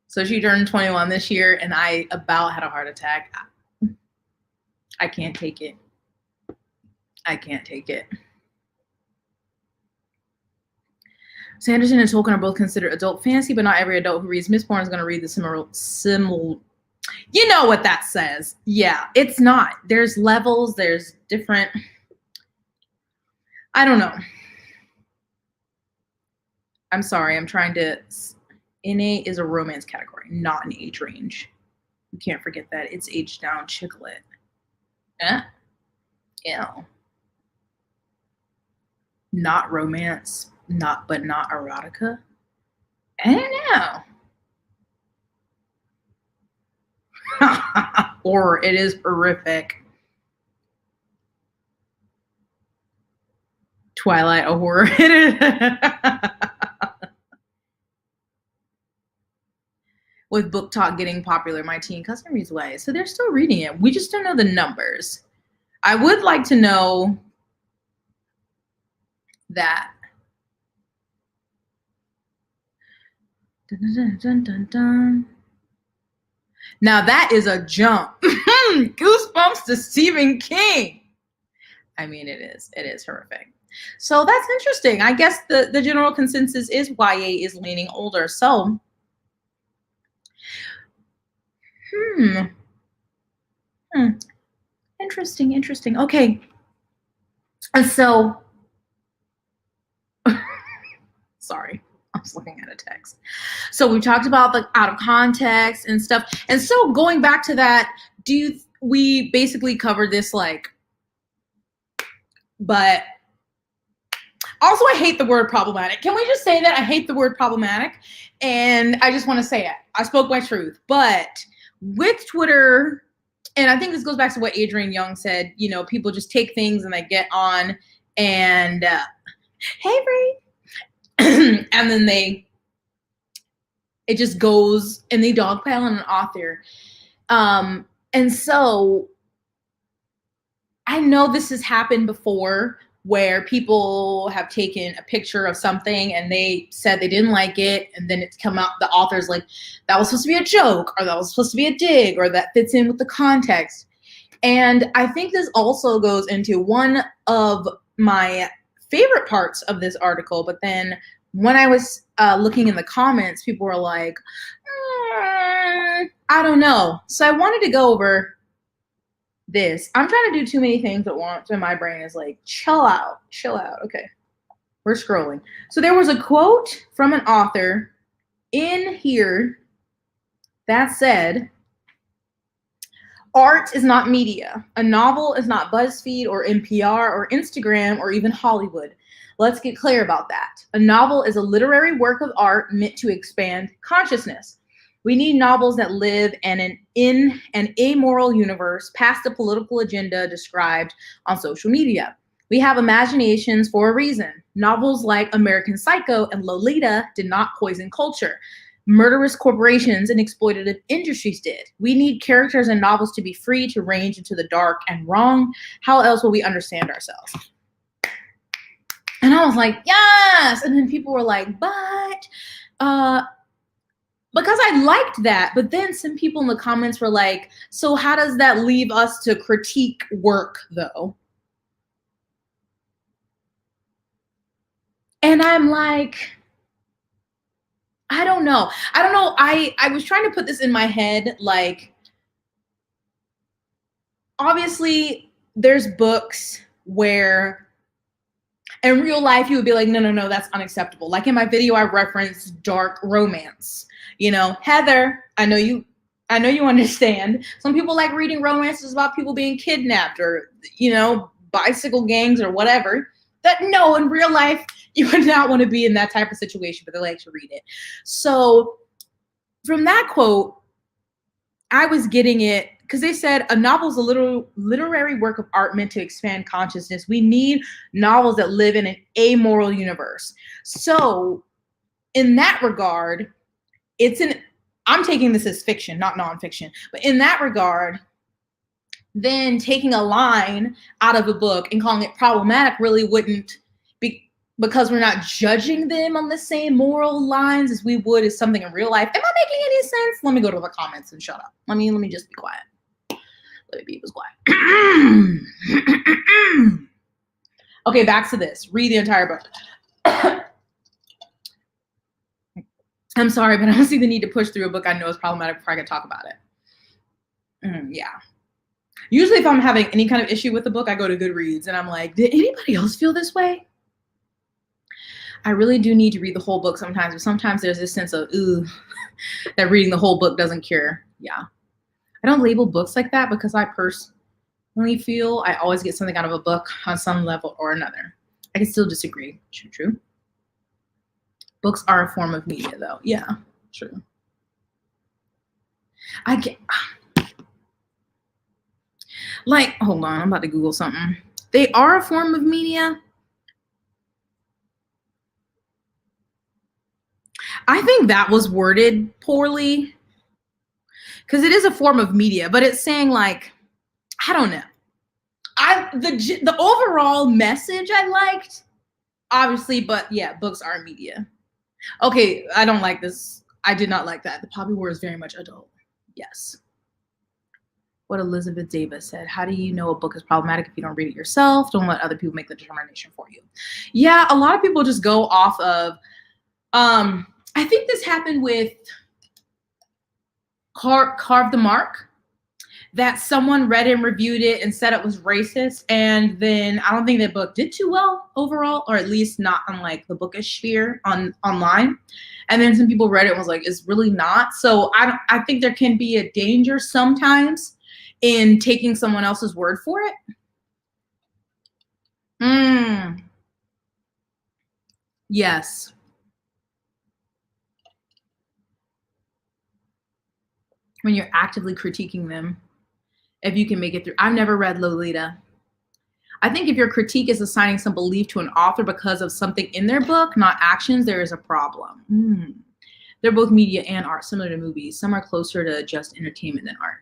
So she turned 21 this year, and I about had a heart attack. I can't take it. I can't take it. Sanderson and Tolkien are both considered adult fantasy, but not every adult who reads Mistborn is going to read the similar. You know what that says. Yeah, it's not. There's levels. There's different. I don't know. I'm sorry. I'm trying to. NA is a romance category, not an age range. You can't forget that. It's age down chicklet. Ew. Not romance, but not erotica. I don't know. Or it is horrific. Twilight, a horror. It is. With Book Talk getting popular, my teen cousin reads YA, so they're still reading it. We just don't know the numbers. I would like to know that. Dun, dun, dun, dun, dun. Now that is a jump. Goosebumps to Stephen King. I mean, it is horrific. So that's interesting. I guess the general consensus is YA is leaning older. So, Interesting. Okay. And so, sorry, I was looking at a text. So we talked about the out of context and stuff. And so going back to that, we basically covered this but also I hate the word problematic. Can we just say that? I hate the word problematic. And I just want to say it. I spoke my truth. But with Twitter, and I think this goes back to what Adrienne Young said, people just take things and they get on and, hey, Brie. And then it just goes and they dogpile on an author. And so I know this has happened before where people have taken a picture of something and they said they didn't like it, and then it's come out, the author's like, that was supposed to be a joke, or that was supposed to be a dig, or that fits in with the context. And I think this also goes into one of my favorite parts of this article, but then when I was looking in the comments, people were like, I don't know. So I wanted to go over this. I'm trying to do too many things at once, and my brain is like, chill out. Okay, we're scrolling. So there was a quote from an author in here that said, art is not media. A novel is not BuzzFeed or NPR or Instagram or even Hollywood. Let's get clear about that. A novel is a literary work of art meant to expand consciousness. We need novels that live in an amoral universe past the political agenda described on social media. We have imaginations for a reason. Novels like American Psycho and Lolita did not poison culture. murderous corporations and exploitative industries did. We need characters in novels to be free to range into the dark and wrong. How else will we understand ourselves? And I was like, yes. And then people were like, but because I liked that. But then some people in the comments were like, so how does that leave us to critique work though? And I'm like, I don't know. I was trying to put this in my head, like, obviously there's books where in real life you would be like, no, that's unacceptable. Like in my video, I referenced dark romance. You know, Heather, I know you understand. Some people like reading romances about people being kidnapped or, you know, bicycle gangs or whatever. That no, in real life, you would not want to be in that type of situation, but they like to read it. So from that quote, I was getting it because they said a novel is a literary work of art meant to expand consciousness. We need novels that live in an amoral universe. So in that regard, I'm taking this as fiction, not nonfiction, but in that regard, then taking a line out of a book and calling it problematic really wouldn't be, because we're not judging them on the same moral lines as we would as something in real life. Am I making any sense? Let me go to the comments and shut up. Let me just be quiet. Let me be quiet. Okay, back to this. Read the entire book. I'm sorry, but I don't see the need to push through a book I know is problematic before I can talk about it. Yeah. Usually if I'm having any kind of issue with the book, I go to Goodreads and I'm like, did anybody else feel this way? I really do need to read the whole book sometimes, but sometimes there's this sense of, ooh, that reading the whole book doesn't cure. Yeah. I don't label books like that because I personally feel I always get something out of a book on some level or another. I can still disagree. True. Books are a form of media though. Yeah, true. Hold on, I'm about to Google something. They are a form of media. I think that was worded poorly because it is a form of media, but it's saying like, I don't know. The overall message I liked, obviously, but yeah, books are media. Okay, I don't like this. I did not like that. The Poppy War is very much adult. Yes. What Elizabeth Davis said. How do you know a book is problematic if you don't read it yourself? Don't let other people make the determination for you. Yeah, a lot of people just go off of, I think this happened with Carve the Mark, that someone read and reviewed it and said it was racist. And then I don't think that book did too well overall, or at least not on like the bookish sphere online. And then some people read it and was like, it's really not. So I think there can be a danger sometimes in taking someone else's word for it. Yes. When you're actively critiquing them, if you can make it through. I've never read Lolita. I think if your critique is assigning some belief to an author because of something in their book, not actions, there is a problem. They're both media and art, similar to movies. Some are closer to just entertainment than art.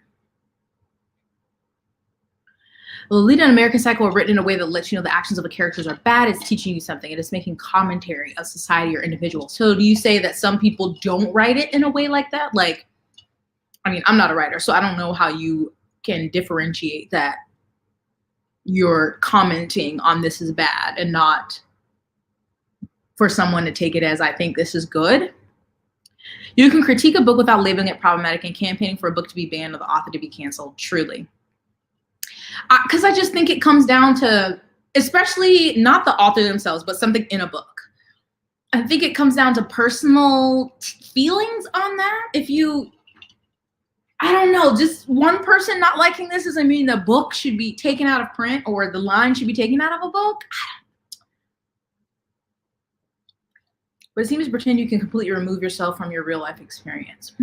Lolita and American Psycho are written in a way that lets you know the actions of the characters are bad. It's teaching you something. It is making commentary of society or individuals. So do you say that some people don't write it in a way like that? Like, I mean, I'm not a writer, so I don't know how you can differentiate that you're commenting on this is bad and not for someone to take it as I think this is good. You can critique a book without labeling it problematic and campaigning for a book to be banned or the author to be canceled, truly. Because I just think it comes down to, especially not the author themselves, but something in a book. I think it comes down to personal feelings on that. If you, I don't know, just one person not liking this doesn't mean the book should be taken out of print or the line should be taken out of a book. But it seems to pretend you can completely remove yourself from your real life experience.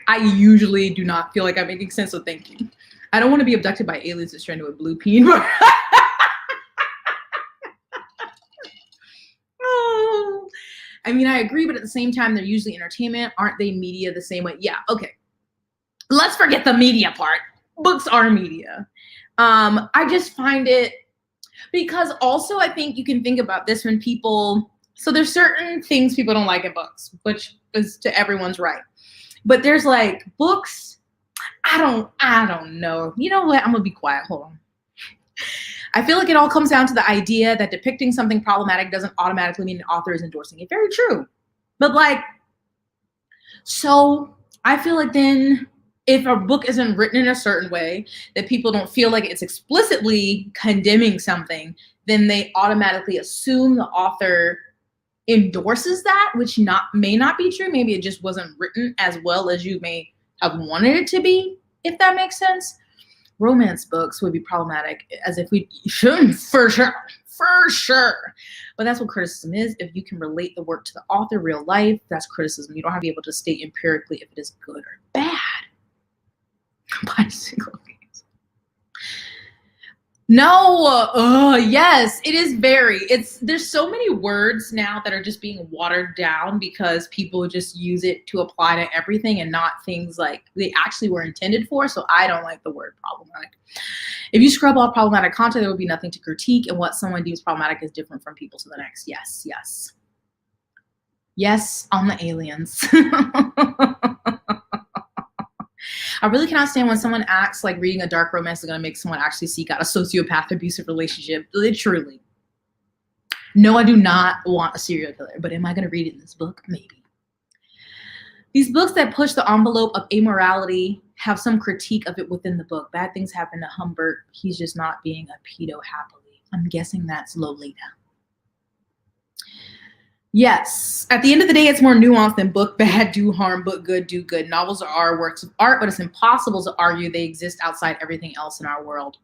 I usually do not feel like I'm making sense, so thank you. I don't want to be abducted by aliens and stranded with blue peen. Oh. I mean, I agree, but at the same time, they're usually entertainment. Aren't they media the same way? Yeah, okay. Let's forget the media part. Books are media. I just find it, because also I think you can think about this when people, so there's certain things people don't like in books, which is to everyone's right. But there's like books, I don't know. You know what? I'm gonna be quiet. Hold on. I feel like it all comes down to the idea that depicting something problematic doesn't automatically mean an author is endorsing it. Very true. But like, so I feel like then if a book isn't written in a certain way that people don't feel like it's explicitly condemning something, then they automatically assume the author endorses that, which may not be true. Maybe it just wasn't written as well as you may have wanted it to be, if that makes sense. Romance books would be problematic, as if we shouldn't, for sure. But that's what criticism is. If you can relate the work to the author, real life, that's criticism. You don't have to be able to state empirically if it is good or bad. Bicycle games. No, yes, it is there's so many words now that are just being watered down because people just use it to apply to everything and not things like they actually were intended for. So I don't like the word problematic. If you scrub all problematic content, there would be nothing to critique, and what someone deems problematic is different from people to the next. Yes, yes. Yes, on the aliens. I really cannot stand when someone acts like reading a dark romance is going to make someone actually seek out a sociopath abusive relationship. Literally. No, I do not want a serial killer, but am I going to read it in this book? Maybe. These books that push the envelope of amorality have some critique of it within the book. Bad things happen to Humbert. He's just not being a pedo happily. I'm guessing that's Lolita. Yes. At the end of the day, it's more nuanced than book bad, do harm, book good, do good. Novels are works of art, but it's impossible to argue they exist outside everything else in our world.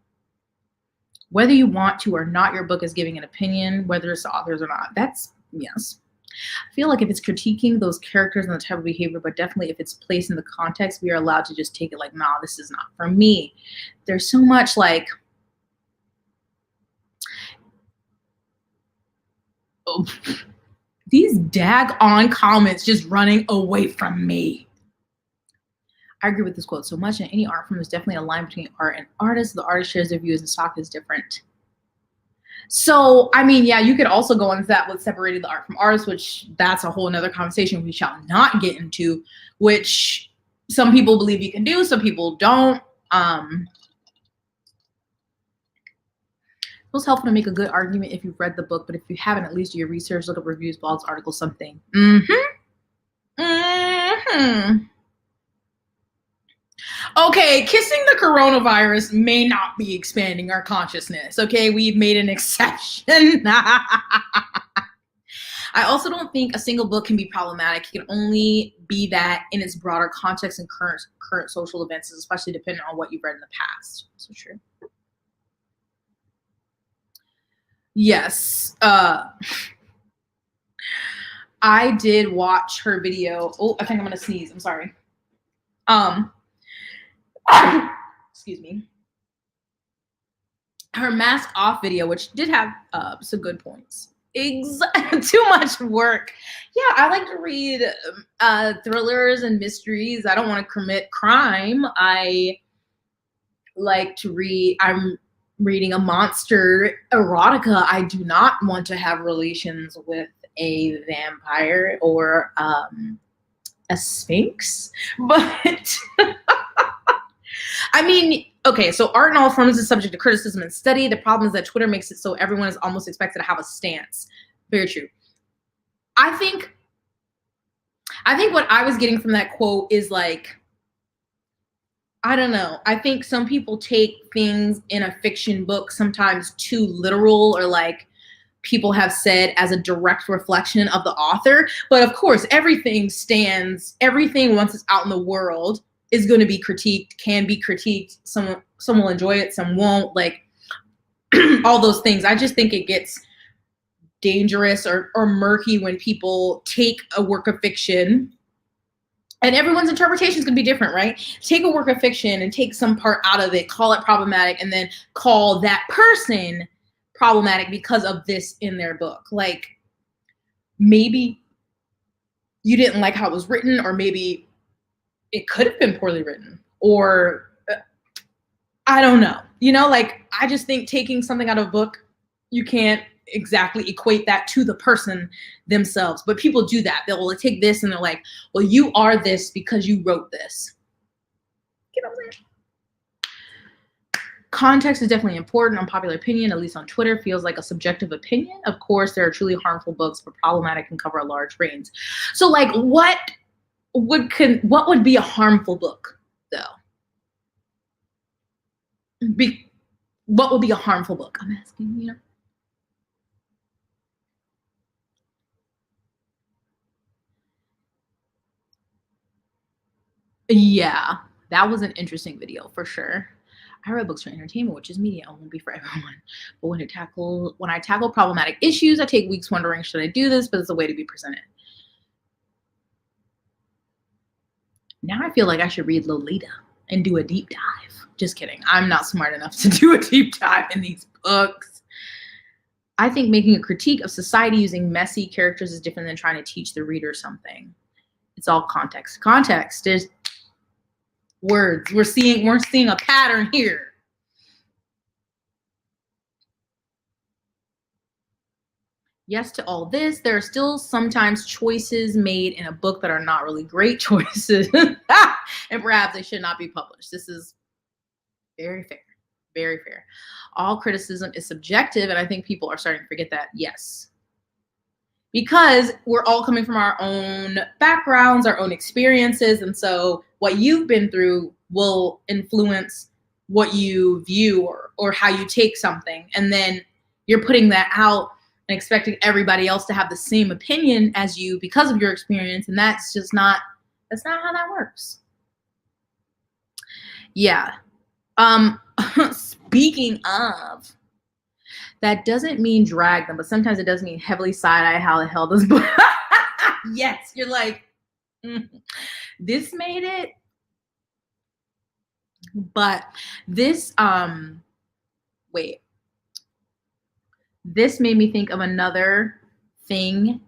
Whether you want to or not, your book is giving an opinion, whether it's the authors or not. That's, yes. I feel like if it's critiquing those characters and the type of behavior, but definitely if it's placed in the context, we are allowed to just take it like, nah, this is not for me. There's so much like, oh, these dag-on comments just running away from me. I agree with this quote so much. In any art form, there's definitely a line between art and artist. The artist shares their views and stock is different. So, I mean, yeah, you could also go into that with separating the art from artist, which that's a whole nother conversation we shall not get into, which some people believe you can do, some people don't. It was helpful to make a good argument if you've read the book, but if you haven't, at least do your research, look up reviews, blogs, articles, something. Okay, kissing the coronavirus may not be expanding our consciousness. Okay, we've made an exception. I also don't think a single book can be problematic. It can only be that in its broader context and current social events, especially depending on what you've read in the past. So true. Yes. I did watch her video. Oh, I think I'm gonna sneeze. I'm sorry. Excuse me. Her mask off video, which did have some good points. Too much work. Yeah, I like to read thrillers and mysteries. I don't want to commit crime. I like to read. I'm reading a monster erotica. I do not want to have relations with a vampire or a sphinx, but I mean, okay, so art in all forms is subject to criticism and study. The problem is that Twitter makes it so everyone is almost expected to have a stance. Very true. I think what I was getting from that quote is like, I don't know. I think some people take things in a fiction book sometimes too literal, or like people have said as a direct reflection of the author. But of course, everything once it's out in the world is going to be critiqued, can be critiqued. Some will enjoy it, some won't, like all those things. I just think it gets dangerous or murky when people take a work of fiction, and everyone's interpretation is going to be different, right? Take a work of fiction and take some part out of it, call it problematic, and then call that person problematic because of this in their book. Like, maybe you didn't like how it was written, or maybe it could have been poorly written, or I don't know. You know, like, I just think taking something out of a book, you can't exactly equate that to the person themselves. But people do that. They'll take this and they're like, well, you are this because you wrote this. Get over there. Context is definitely important. Unpopular opinion, at least on Twitter, feels like a subjective opinion. Of course, there are truly harmful books, but problematic can cover a large range. So, like, what would be a harmful book, though? What would be a harmful book? I'm asking, you know. Yeah, that was an interesting video for sure. I read books for entertainment, which is media. It won't be for everyone. But when I tackle problematic issues, I take weeks wondering, should I do this? But it's a way to be presented. Now I feel like I should read Lolita and do a deep dive. Just kidding. I'm not smart enough to do a deep dive in these books. I think making a critique of society using messy characters is different than trying to teach the reader something. It's all context. Context is words. We're seeing a pattern here. Yes to all this. There are still sometimes choices made in a book that are not really great choices. And perhaps they should not be published. This is very fair. Very fair. All criticism is subjective, and I think people are starting to forget that. Yes. Because we're all coming from our own backgrounds, our own experiences, and so what you've been through will influence what you view or how you take something. And then you're putting that out and expecting everybody else to have the same opinion as you because of your experience, and that's not how that works. Yeah. Speaking of, that doesn't mean drag them, but sometimes it does mean heavily side-eye. How the hell does yes, you're like, this made it. But this this made me think of another thing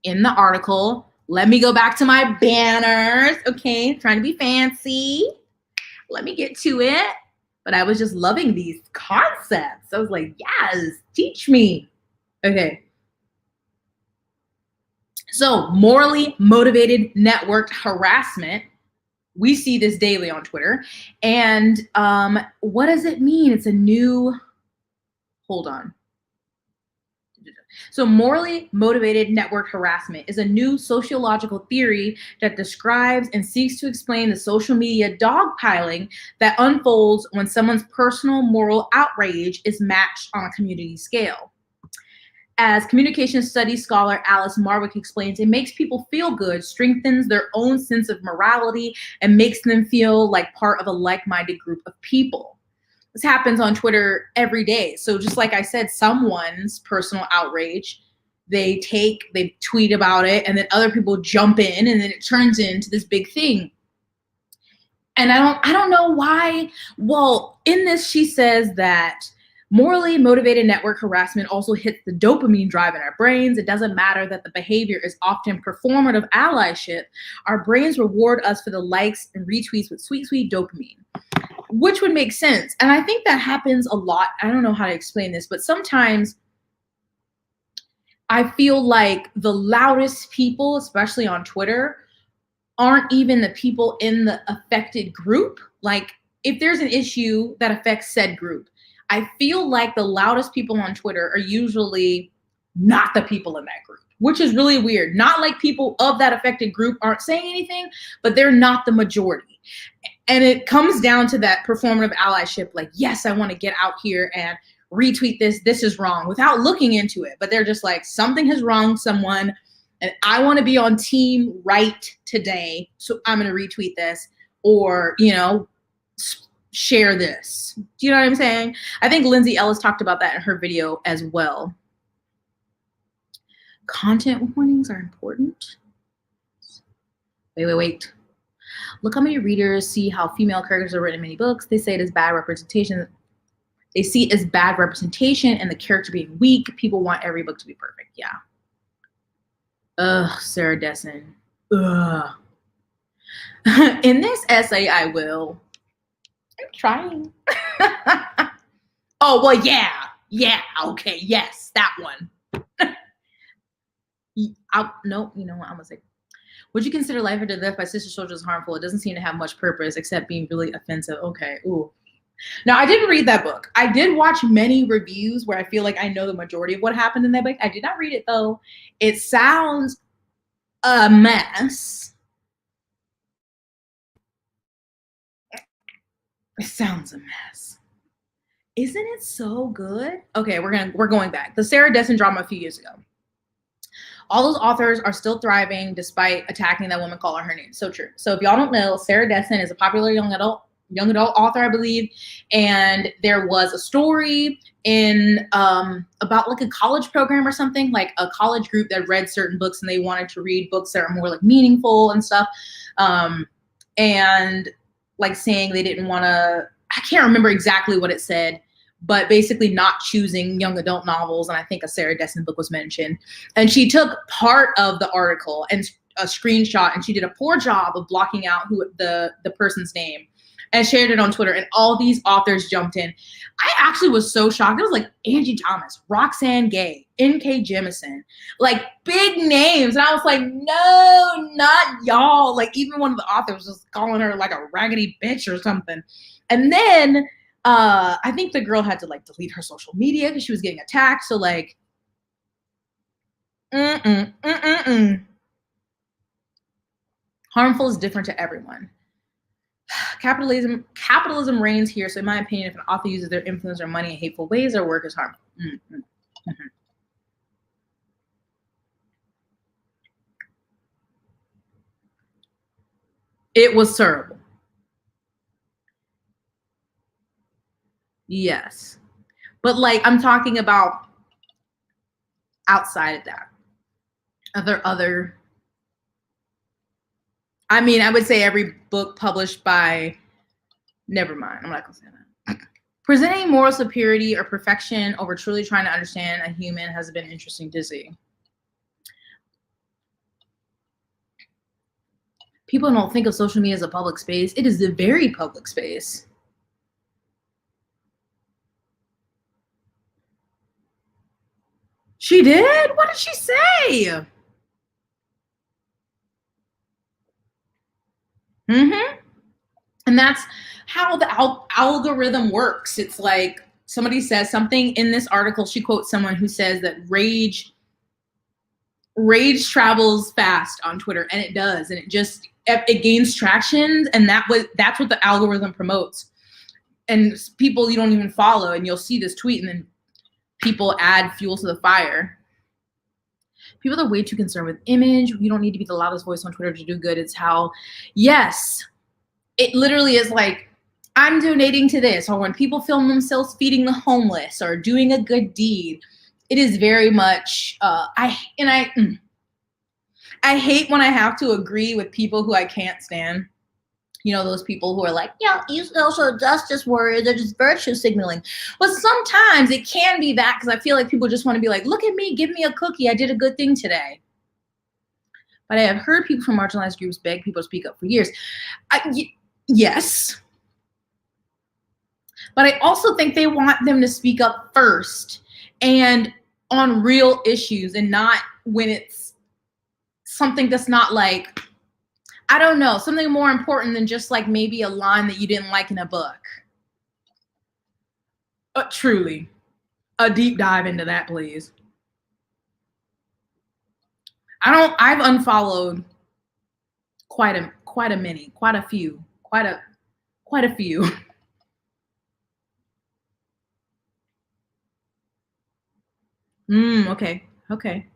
in the article. Let me go back to my banners. Okay, trying to be fancy. Let me get to it. But I was just loving these concepts. I was like, yes, teach me. Okay. So, morally motivated networked harassment. We see this daily on Twitter. And what does it mean? It's a new, hold on. So morally motivated network harassment is a new sociological theory that describes and seeks to explain the social media dogpiling that unfolds when someone's personal moral outrage is matched on a community scale. As communication studies scholar Alice Marwick explains, it makes people feel good, strengthens their own sense of morality, and makes them feel like part of a like-minded group of people. This happens on Twitter every day. So just like I said, someone's personal outrage, they tweet about it, and then other people jump in, and then it turns into this big thing. And I don't know why. Well, in this, she says that morally motivated network harassment also hits the dopamine drive in our brains. It doesn't matter that the behavior is often performative allyship. Our brains reward us for the likes and retweets with sweet, sweet dopamine, which would make sense. And I think that happens a lot. I don't know how to explain this, but sometimes I feel like the loudest people, especially on Twitter, aren't even the people in the affected group. Like, if there's an issue that affects said group, I feel like the loudest people on Twitter are usually not the people in that group, which is really weird. Not like people of that affected group aren't saying anything, but they're not the majority. And it comes down to that performative allyship, like, yes, I want to get out here and retweet this is wrong, without looking into it. But they're just like, something has wronged someone, and I want to be on team right today, so I'm going to retweet this, or, you know, share this. Do you know what I'm saying? I think Lindsay Ellis talked about that in her video as well. Content warnings are important. Wait. Look how many readers see how female characters are written in many books. They say it is bad representation. They see it as bad representation and the character being weak. People want every book to be perfect. Yeah. Ugh, Sarah Dessen. Ugh. In this essay, I'm trying. Oh, well, yeah, okay, yes, that one. No, you know what, I'm gonna say, would you consider life after death by sister soldiers harmful? It doesn't seem to have much purpose except being really offensive. Okay, ooh. Now, I didn't read that book. I did watch many reviews where I feel like I know the majority of what happened in that book. I did not read it, though. It sounds a mess. It sounds a mess. Isn't it so good? Okay, we're going back. The Sarah Dessen drama a few years ago. All those authors are still thriving despite attacking that woman, calling her name. So true. So if y'all don't know, Sarah Dessen is a popular young adult author, I believe. And there was a story in about like a college program or something, like a college group that read certain books and they wanted to read books that are more like meaningful and stuff. And like saying they didn't want to, I can't remember exactly what it said, but basically not choosing young adult novels. And I think a Sarah Dessen book was mentioned. And she took part of the article and a screenshot, and she did a poor job of blocking out who the person's name and shared it on Twitter. And all these authors jumped in. I actually was so shocked. It was like Angie Thomas, Roxane Gay, N.K. Jemisin, like big names. And I was like, no, not y'all. Like even one of the authors was calling her like a raggedy bitch or something. And then I think the girl had to like delete her social media because she was getting attacked. So like, harmful is different to everyone. Capitalism reigns here. So in my opinion, if an author uses their influence or money in hateful ways, their work is harmful. It was terrible. Yes. But like, I'm talking about outside of that. I mean, I would say every book published by, never mind, I'm not gonna say that. Presenting moral superiority or perfection over truly trying to understand a human has been interesting to see. People don't think of social media as a public space. It is a very public space. She did? What did she say? And that's how the algorithm works. It's like somebody says something in this article. She quotes someone who says that rage travels fast on Twitter, and it does, and it gains traction, and that's what the algorithm promotes. And people you don't even follow, and you'll see this tweet, and then people add fuel to the fire. People are way too concerned with image. You don't need to be the loudest voice on Twitter to do good. It's how, yes, it literally is like, I'm donating to this, or when people film themselves feeding the homeless or doing a good deed, it is very much, I hate when I have to agree with people who I can't stand. You know, those people who are like, yeah, you social justice warriors, they're just virtue signaling. But sometimes it can be that, because I feel like people just want to be like, look at me, give me a cookie, I did a good thing today. But I have heard people from marginalized groups beg people to speak up for years. Yes. But I also think they want them to speak up first and on real issues, and not when it's something that's not like, I don't know, something more important than just like maybe a line that you didn't like in a book. Truly, a deep dive into that, please. I've unfollowed quite a few. Okay.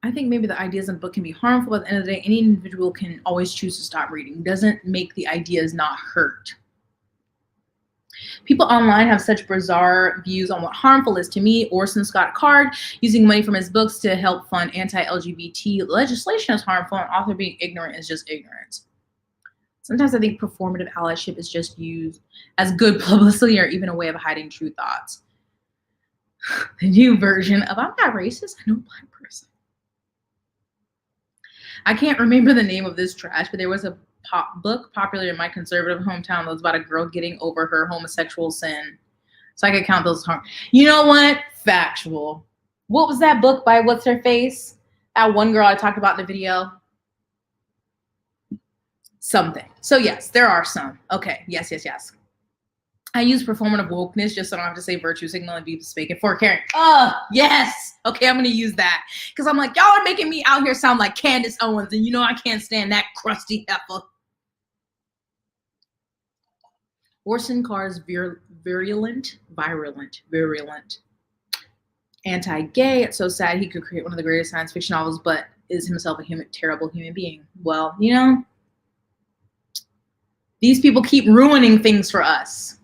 I think maybe the ideas in the book can be harmful, but at the end of the day, any individual can always choose to stop reading. Doesn't make the ideas not hurt. People online have such bizarre views on what harmful is. To me, Orson Scott Card using money from his books to help fund anti-LGBT legislation is harmful, and author being ignorant is just ignorance. Sometimes I think performative allyship is just used as good publicity or even a way of hiding true thoughts. The new version of I'm not racist, I know a Black person. I can't remember the name of this trash, but there was a book popular in my conservative hometown that was about a girl getting over her homosexual sin. So I could count those as harm. You know what? Factual. What was that book by what's her face? That one girl I talked about in the video. Something. So yes, there are some. Okay. Yes. I use performative wokeness just so I don't have to say virtue signal and be speaking for caring. Oh, yes. Okay, I'm going to use that. Because I'm like, y'all are making me out here sound like Candace Owens, and you know I can't stand that crusty heifer. Orson Carr's virulent. Anti-gay. It's so sad he could create one of the greatest science fiction novels, but is himself a terrible human being. Well, you know, these people keep ruining things for us.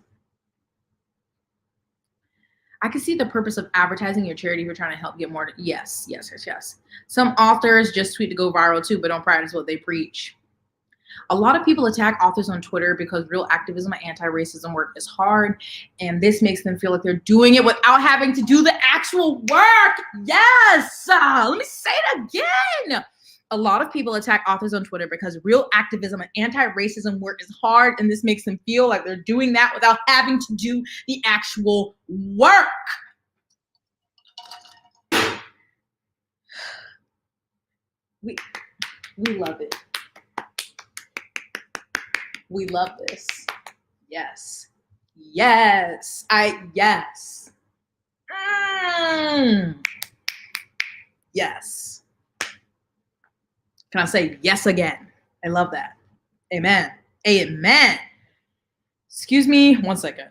I can see the purpose of advertising your charity if you're trying to help get more. Yes. Some authors just tweet to go viral too, but don't practice what they preach. A lot of people attack authors on Twitter because real activism and anti-racism work is hard, and this makes them feel like they're doing it without having to do the actual work. Yes! Let me say it again. A lot of people attack authors on Twitter because real activism and anti-racism work is hard, and this makes them feel like they're doing that without having to do the actual work. We love it. We love this. Yes. Yes. Yes. Yes. Can I say yes again? I love that. Amen. Amen. Excuse me 1 second.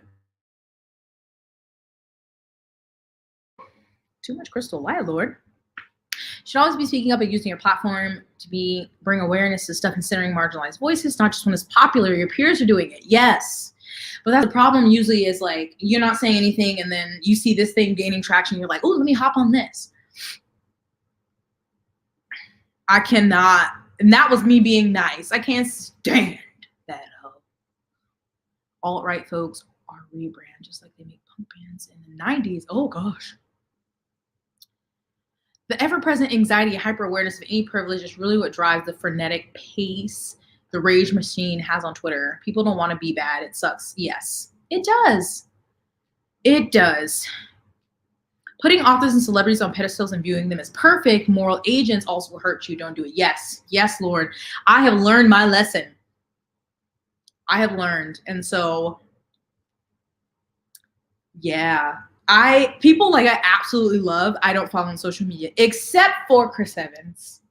Too much crystal light, Lord. Should always be speaking up and using your platform to bring awareness to stuff, considering marginalized voices, not just when it's popular, your peers are doing it. Yes. But that's the problem usually is like, you're not saying anything and then you see this thing gaining traction. You're like, oh, let me hop on this. I cannot. And that was me being nice. I can't stand that hoe. Alt-right folks are rebrand just like they make punk bands in the 90s. Oh, gosh. The ever-present anxiety and hyper-awareness of any privilege is really what drives the frenetic pace the rage machine has on Twitter. People don't want to be bad. It sucks. Yes, it does. It does. Putting authors and celebrities on pedestals and viewing them as perfect moral agents also will hurt you. Don't do it. Yes. Yes, Lord. I have learned my lesson. I have learned. And so, yeah. People like I absolutely love, I don't follow on social media, except for Chris Evans.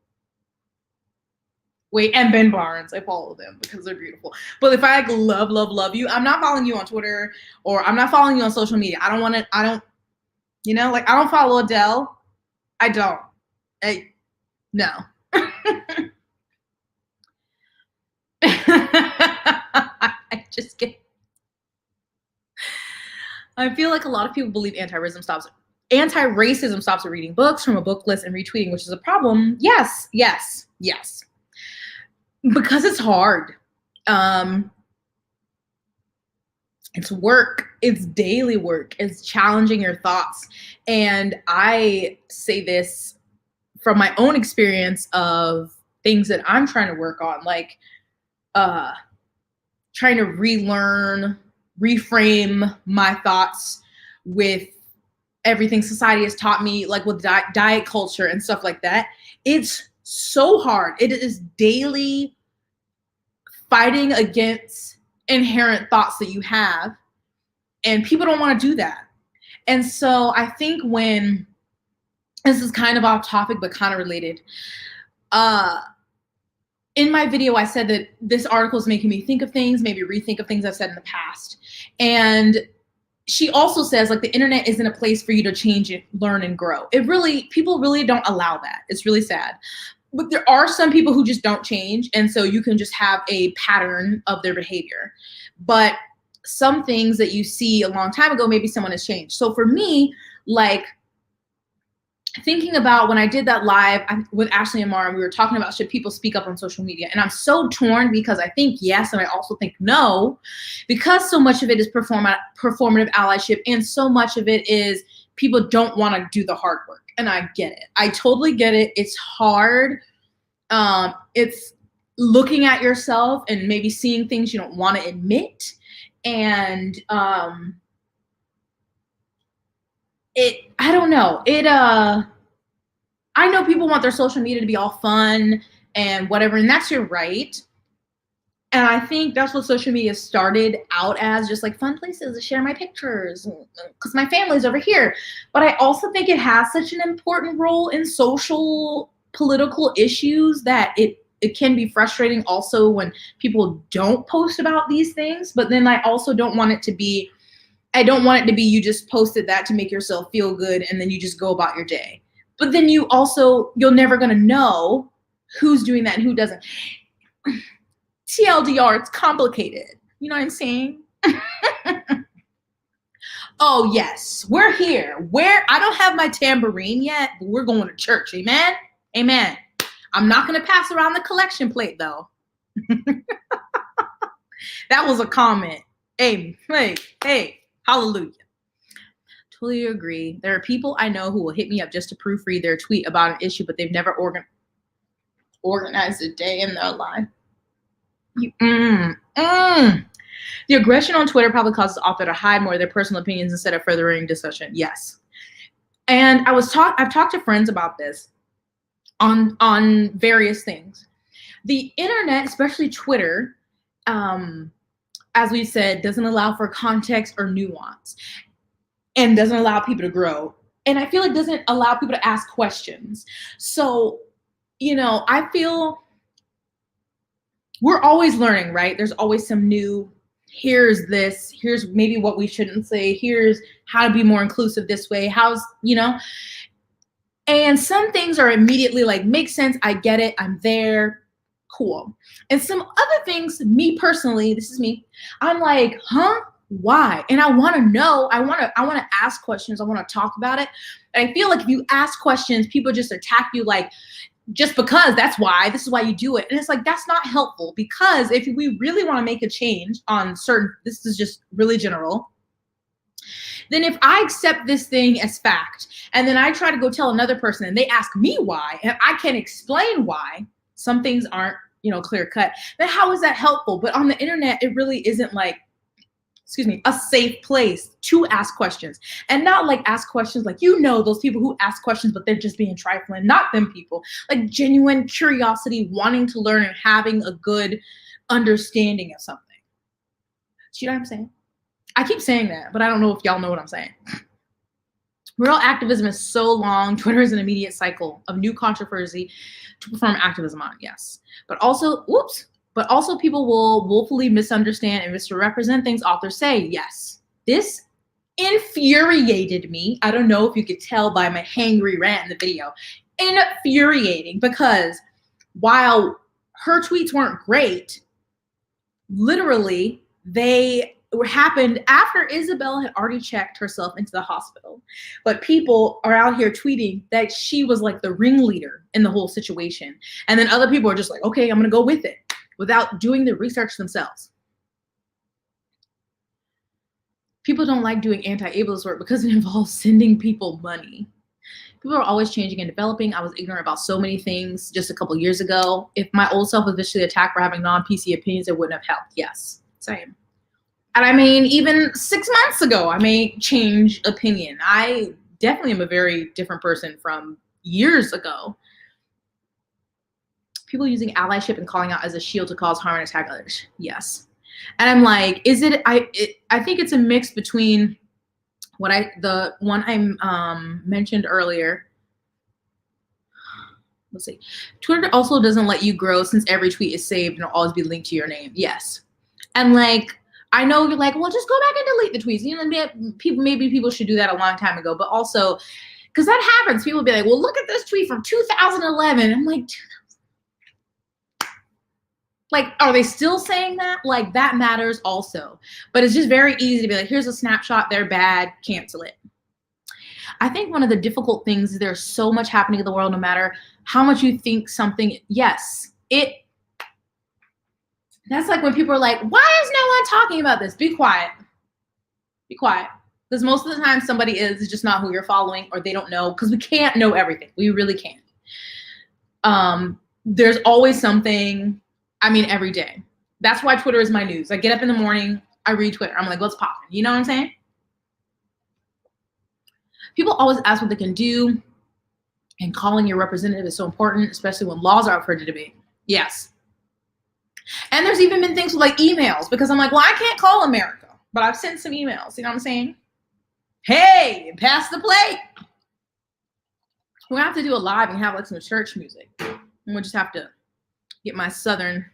Wait, and Ben Barnes. I follow them because they're beautiful. But if I love you, I'm not following you on Twitter or I'm not following you on social media. I don't, you know, like I don't follow Adele. I don't. No. I just get. I feel like a lot of people believe anti-racism stops at reading books from a book list and retweeting, which is a problem. Yes. Because it's hard. It's work. It's daily work. It's challenging your thoughts. And I say this from my own experience of things that I'm trying to work on, like trying to relearn, reframe my thoughts with everything society has taught me, like with diet culture and stuff like that. It's so hard. It is daily fighting against inherent thoughts that you have, and people don't want to do that. And so I think when, this is kind of off topic but kind of related, in my video I said that this article is making me think of things, maybe rethink of things I've said in the past. And she also says, like, the internet isn't a place for you to change it, learn, and grow. People really don't allow that. It's really sad. But there are some people who just don't change, and so you can just have a pattern of their behavior. But some things that you see a long time ago, maybe someone has changed. So for me, like, thinking about when I did that live with Ashley and Mara, we were talking about should people speak up on social media, and I'm so torn because I think yes, and I also think no, because so much of it is performative allyship, and so much of it is people don't want to do the hard work. And I get it. I totally get it. It's hard. It's looking at yourself and maybe seeing things you don't want to admit. And I don't know. I know people want their social media to be all fun and whatever, and that's your right. And I think that's what social media started out as, just like fun places to share my pictures because my family's over here. But I also think it has such an important role in social political issues that it can be frustrating also when people don't post about these things. But then I also don't want it to be, you just posted that to make yourself feel good and then you just go about your day. But then you're never going to know who's doing that and who doesn't. TLDR, it's complicated. You know what I'm saying? Oh, yes, we're here. I don't have my tambourine yet, but we're going to church. Amen? Amen. I'm not going to pass around the collection plate, though. That was a comment. Hey, hallelujah. Totally agree. There are people I know who will hit me up just to proofread their tweet about an issue, but they've never organized a day in their life. The aggression on Twitter probably causes the author to hide more of their personal opinions instead of furthering discussion. Yes. And I've talked to friends about this on various things. The internet, especially Twitter, as we said, doesn't allow for context or nuance and doesn't allow people to grow. And I feel it doesn't allow people to ask questions. So, I feel we're always learning, right? There's always some new, here's maybe what we shouldn't say. Here's how to be more inclusive this way. And some things are immediately like, makes sense. I get it. I'm there. Cool. And some other things, me personally, this is me. I'm like, huh? Why? And I want to know. I want to ask questions. I want to talk about it. And I feel like if you ask questions, people just attack you like, just because this is why you do it. And it's like, that's not helpful, because if we really want to make a change on this is just really general, then if I accept this thing as fact, and then I try to go tell another person and they ask me why, and I can explain why some things aren't, clear cut, then how is that helpful? But on the internet, it really isn't like, a safe place to ask questions, and not like ask questions like, those people who ask questions, but they're just being trifling, not them people, like genuine curiosity, wanting to learn and having a good understanding of something. Do you know what I'm saying? I keep saying that, but I don't know if y'all know what I'm saying. Real activism is so long. Twitter is an immediate cycle of new controversy to perform activism on. Yes. But also people will woefully misunderstand and misrepresent things authors say. Yes. This infuriated me. I don't know if you could tell by my hangry rant in the video. Infuriating, because while her tweets weren't great, literally they happened after Isabel had already checked herself into the hospital. But people are out here tweeting that she was like the ringleader in the whole situation. And then other people are just like, okay, I'm going to go with it, without doing the research themselves. People don't like doing anti-ableist work because it involves sending people money. People are always changing and developing. I was ignorant about so many things just a couple years ago. If my old self was viciously attacked for having non-PC opinions, it wouldn't have helped. Yes, same. And I mean, even 6 months ago, I may change opinion. I definitely am a very different person from years ago. People using allyship and calling out as a shield to cause harm and attack others. Yes. And I'm like, I think it's a mix between the one I mentioned earlier. Let's see. Twitter also doesn't let you grow since every tweet is saved and will always be linked to your name. Yes. And like, I know you're like, well, just go back and delete the tweets. Maybe people should do that a long time ago, but also, because that happens, people will be like, well, look at this tweet from 2011. I'm like, are they still saying that? Like, that matters also. But it's just very easy to be like, here's a snapshot, they're bad, cancel it. I think one of the difficult things is there's so much happening in the world, no matter how much you think something, that's like when people are like, why is no one talking about this? Be quiet. Be quiet. Because most of the time somebody is just not who you're following, or they don't know, because we can't know everything. We really can't. There's always something, I mean, every day. That's why Twitter is my news. I get up in the morning, I read Twitter. I'm like, what's popping? You know what I'm saying? People always ask what they can do, and calling your representative is so important, especially when laws are up for debate. Yes. And there's even been things with like emails, because I'm like, well, I can't call America, but I've sent some emails. You know what I'm saying? Hey, pass the plate. We're gonna have to do a live and have like some church music. And we'll just have to get my Southern.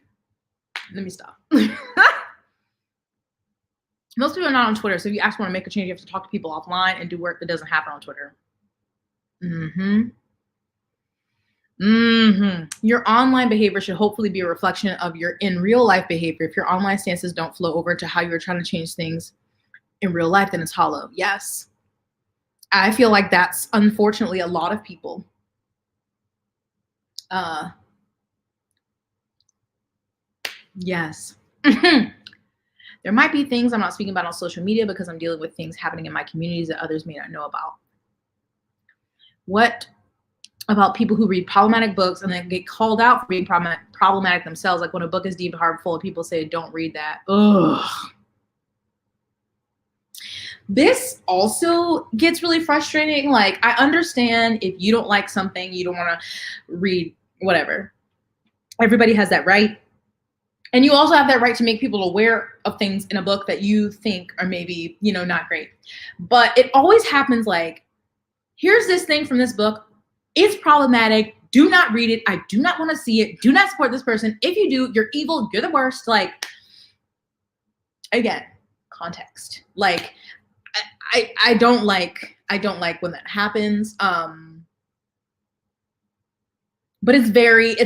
Let me stop. Most people are not on Twitter, so if you actually want to make a change, you have to talk to people offline and do work that doesn't happen on Twitter. Your online behavior should hopefully be a reflection of your in real life behavior. If your online stances don't flow over to how you're trying to change things in real life, then it's hollow. Yes. I feel like that's unfortunately a lot of people. Yes. There might be things I'm not speaking about on social media because I'm dealing with things happening in my communities that others may not know about. What about people who read problematic books and then get called out for being problematic themselves? Like when a book is deemed harmful, people say, don't read that. Ugh. This also gets really frustrating. Like, I understand if you don't like something, you don't want to read whatever. Everybody has that right. And you also have that right to make people aware of things in a book that you think are maybe, you know, not great. But it always happens like, here's this thing from this book. It's problematic. Do not read it. I do not want to see it. Do not support this person. If you do, you're evil. You're the worst. Like, again, context. Like, I don't like when that happens. But it's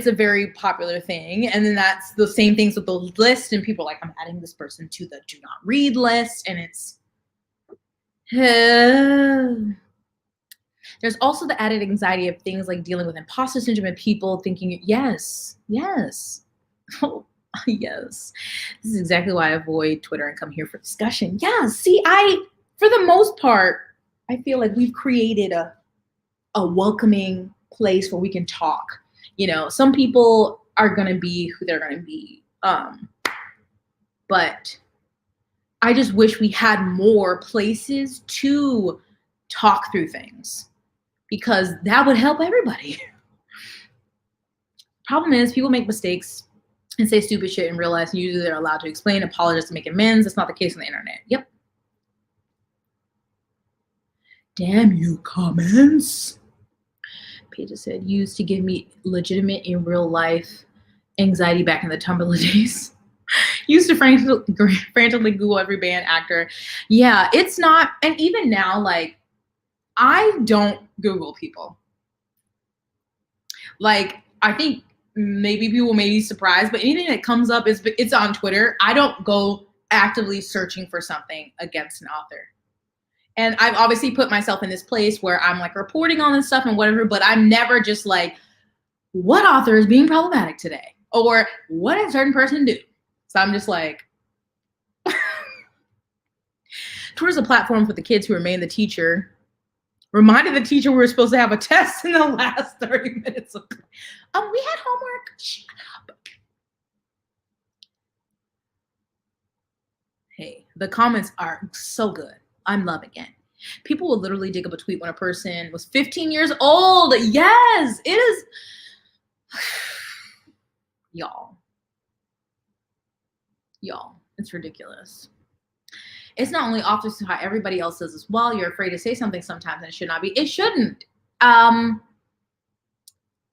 a very popular thing. And then that's the same things with the list. And people are like, I'm adding this person to the do not read list. And it's, there's also the added anxiety of things like dealing with imposter syndrome and people thinking, yes. Oh, yes. This is exactly why I avoid Twitter and come here for discussion. Yeah, see, for the most part, I feel like we've created a welcoming place where we can talk. You know, some people are going to be who they're going to be. But I just wish we had more places to talk through things, because that would help everybody. Problem is, people make mistakes and say stupid shit in real life, and usually they're allowed to explain, apologize, to make amends. That's not the case on the internet. Yep. Damn you, comments. Paige said, used to give me legitimate in real life anxiety back in the Tumblr days. Used to frantically Google every band actor. Yeah, it's not, and even now, like, I don't Google people. Like, I think maybe people may be surprised, but anything that comes up it's on Twitter. I don't go actively searching for something against an author. And I've obviously put myself in this place where I'm like reporting on this stuff and whatever, but I'm never just like, what author is being problematic today? Or what did a certain person do? So I'm just like, Twitter's a platform for the kids who remain the teacher. Reminded the teacher we were supposed to have a test in the last 30 minutes. We had homework. Shut up. Hey, the comments are so good. I'm loving it. People will literally dig up a tweet when a person was 15 years old. Yes, it is. Y'all, it's ridiculous. It's not only authors who how everybody else does as well. You're afraid to say something sometimes, and it should not be. It shouldn't.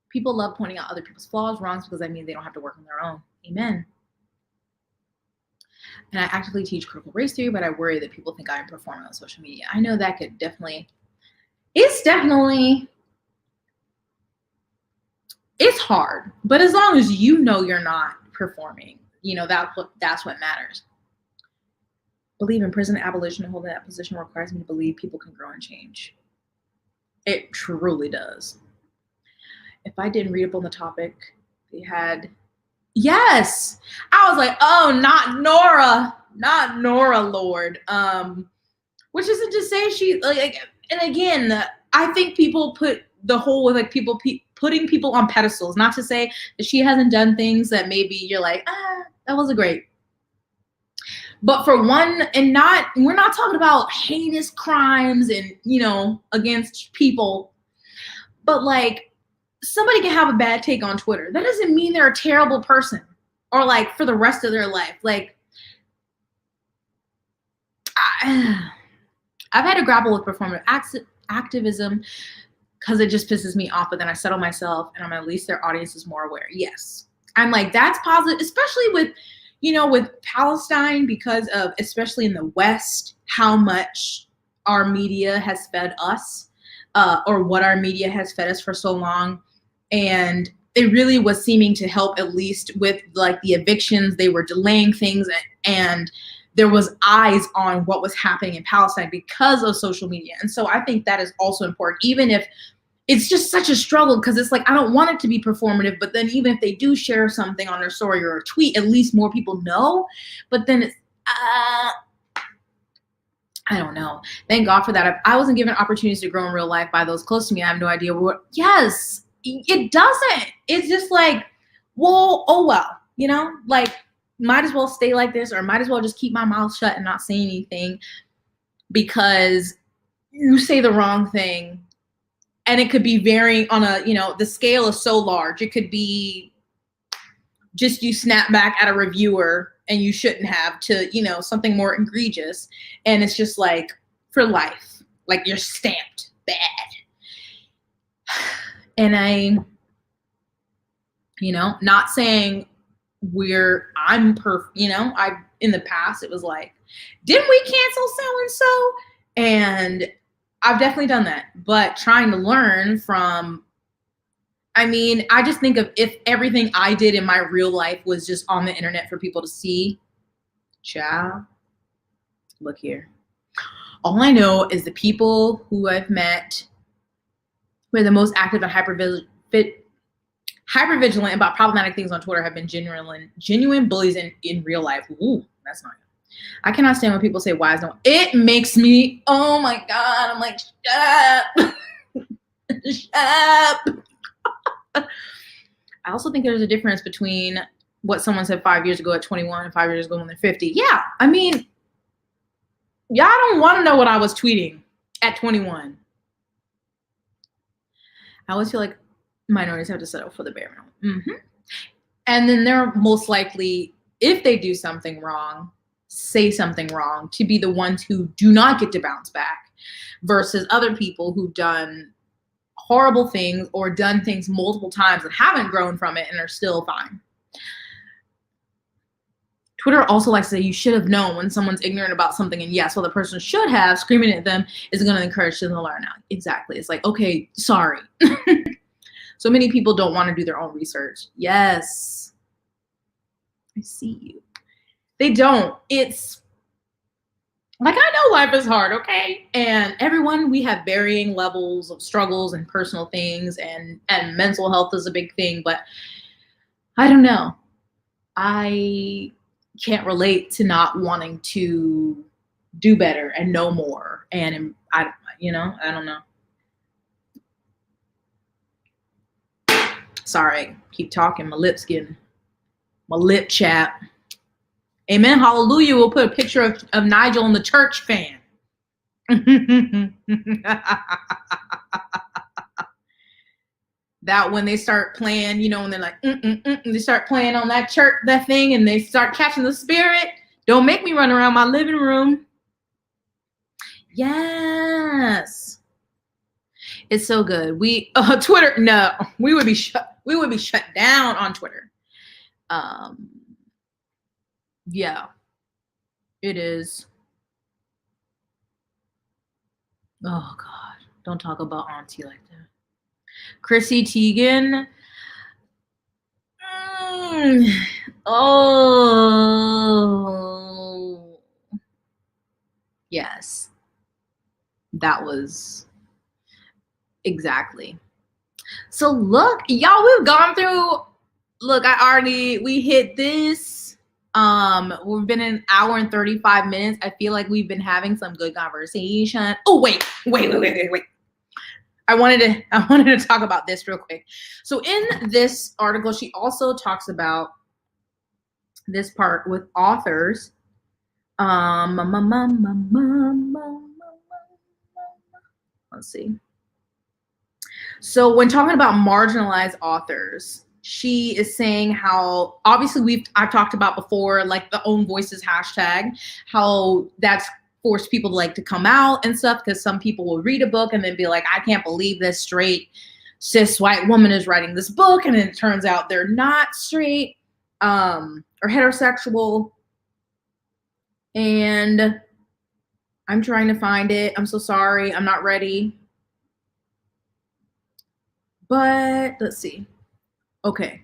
People love pointing out other people's flaws, wrongs, because I mean they don't have to work on their own. Amen. And I actively teach critical race theory, but I worry that people think I'm performing on social media. I know that could definitely, it's hard, but as long as you know you're not performing, you know, that's what matters. Believe in prison abolition and holding that position requires me to believe people can grow and change. It truly does. If I didn't read up on the topic, they had, yes, I was like, oh, not Nora, Lord. which isn't to say she like. And again, I think people put the whole with like people putting people on pedestals. Not to say that she hasn't done things that maybe you're like, that wasn't great. But for one, and we're not talking about heinous crimes and, you know, against people, but like somebody can have a bad take on Twitter. That doesn't mean they're a terrible person or like for the rest of their life. Like, I've had to grapple with performative activism because it just pisses me off, but then I settle myself and I'm at least their audience is more aware. Yes. I'm like, that's positive, especially with, you know, with Palestine, because of, especially in the West, how much our media has fed us, or what our media has fed us for so long. And it really was seeming to help, at least with like the evictions. They were delaying things, and there was eyes on what was happening in Palestine because of social media. And so I think that is also important, even if it's just such a struggle, because it's like, I don't want it to be performative, but then even if they do share something on their story or a tweet, at least more people know. But then it's, I don't know. Thank God for that. If I wasn't given opportunities to grow in real life by those close to me, I have no idea what, yes, it doesn't. It's just like, well, oh well, you know, like might as well stay like this, or might as well just keep my mouth shut and not say anything, because you say the wrong thing. And it could be varying on a, you know, the scale is so large. It could be just you snap back at a reviewer and you shouldn't have, to, you know, something more egregious. And it's just like for life, like you're stamped bad. And I, you know, not saying you know, in the past, it was like, didn't we cancel so-and-so? And I've definitely done that, but trying to learn from, I mean, I just think of if everything I did in my real life was just on the internet for people to see, child, look here. All I know is the people who I've met who are the most active and hypervigilant about problematic things on Twitter have been genuine bullies in real life. Ooh, that's not good. I cannot stand when people say why is no. It makes me, oh my God, I'm like, shut up. Shut up. I also think there's a difference between what someone said 5 years ago at 21 and 5 years ago when they're 50. Yeah, I mean, y'all don't want to know what I was tweeting at 21. I always feel like minorities have to settle for the bare minimum. Mm-hmm. And then they're most likely, if they do something wrong, say something wrong, to be the ones who do not get to bounce back, versus other people who've done horrible things or done things multiple times and haven't grown from it and are still fine. Twitter also likes to say you should have known when someone's ignorant about something, and yes, well, the person should have, screaming at them is going to encourage them to learn now. Exactly. It's like, okay, sorry. So many people don't want to do their own research. Yes. I see you. They don't. It's like, I know life is hard, okay? And everyone, we have varying levels of struggles and personal things, and mental health is a big thing, but I don't know. I can't relate to not wanting to do better and know more. And I don't know. Sorry, keep talking. My lip chap. Amen. Hallelujah. We'll put a picture of Nigel in the church fan. That when they start playing, you know, when they're like, they start playing on that thing, and they start catching the spirit. Don't make me run around my living room. Yes. It's so good. Twitter, no, we would be shut down on Twitter. Yeah, it is. Oh God, don't talk about Auntie like that. Chrissy Teigen. Oh, yes, that was exactly. So look, y'all, we've gone through. Look, we hit this. We've been an hour and 35 minutes. I feel like we've been having some good conversation. Oh, wait. I wanted to talk about this real quick. So in this article, she also talks about this part with authors. Let's see. So when talking about marginalized authors, she is saying how obviously I've talked about before, like the own voices hashtag, how that's forced people to like to come out and stuff, because some people will read a book and then be like, I can't believe this straight cis white woman is writing this book, and then it turns out they're not straight or heterosexual. And I'm trying to find it. I'm so sorry. I'm not ready. But let's see. Okay.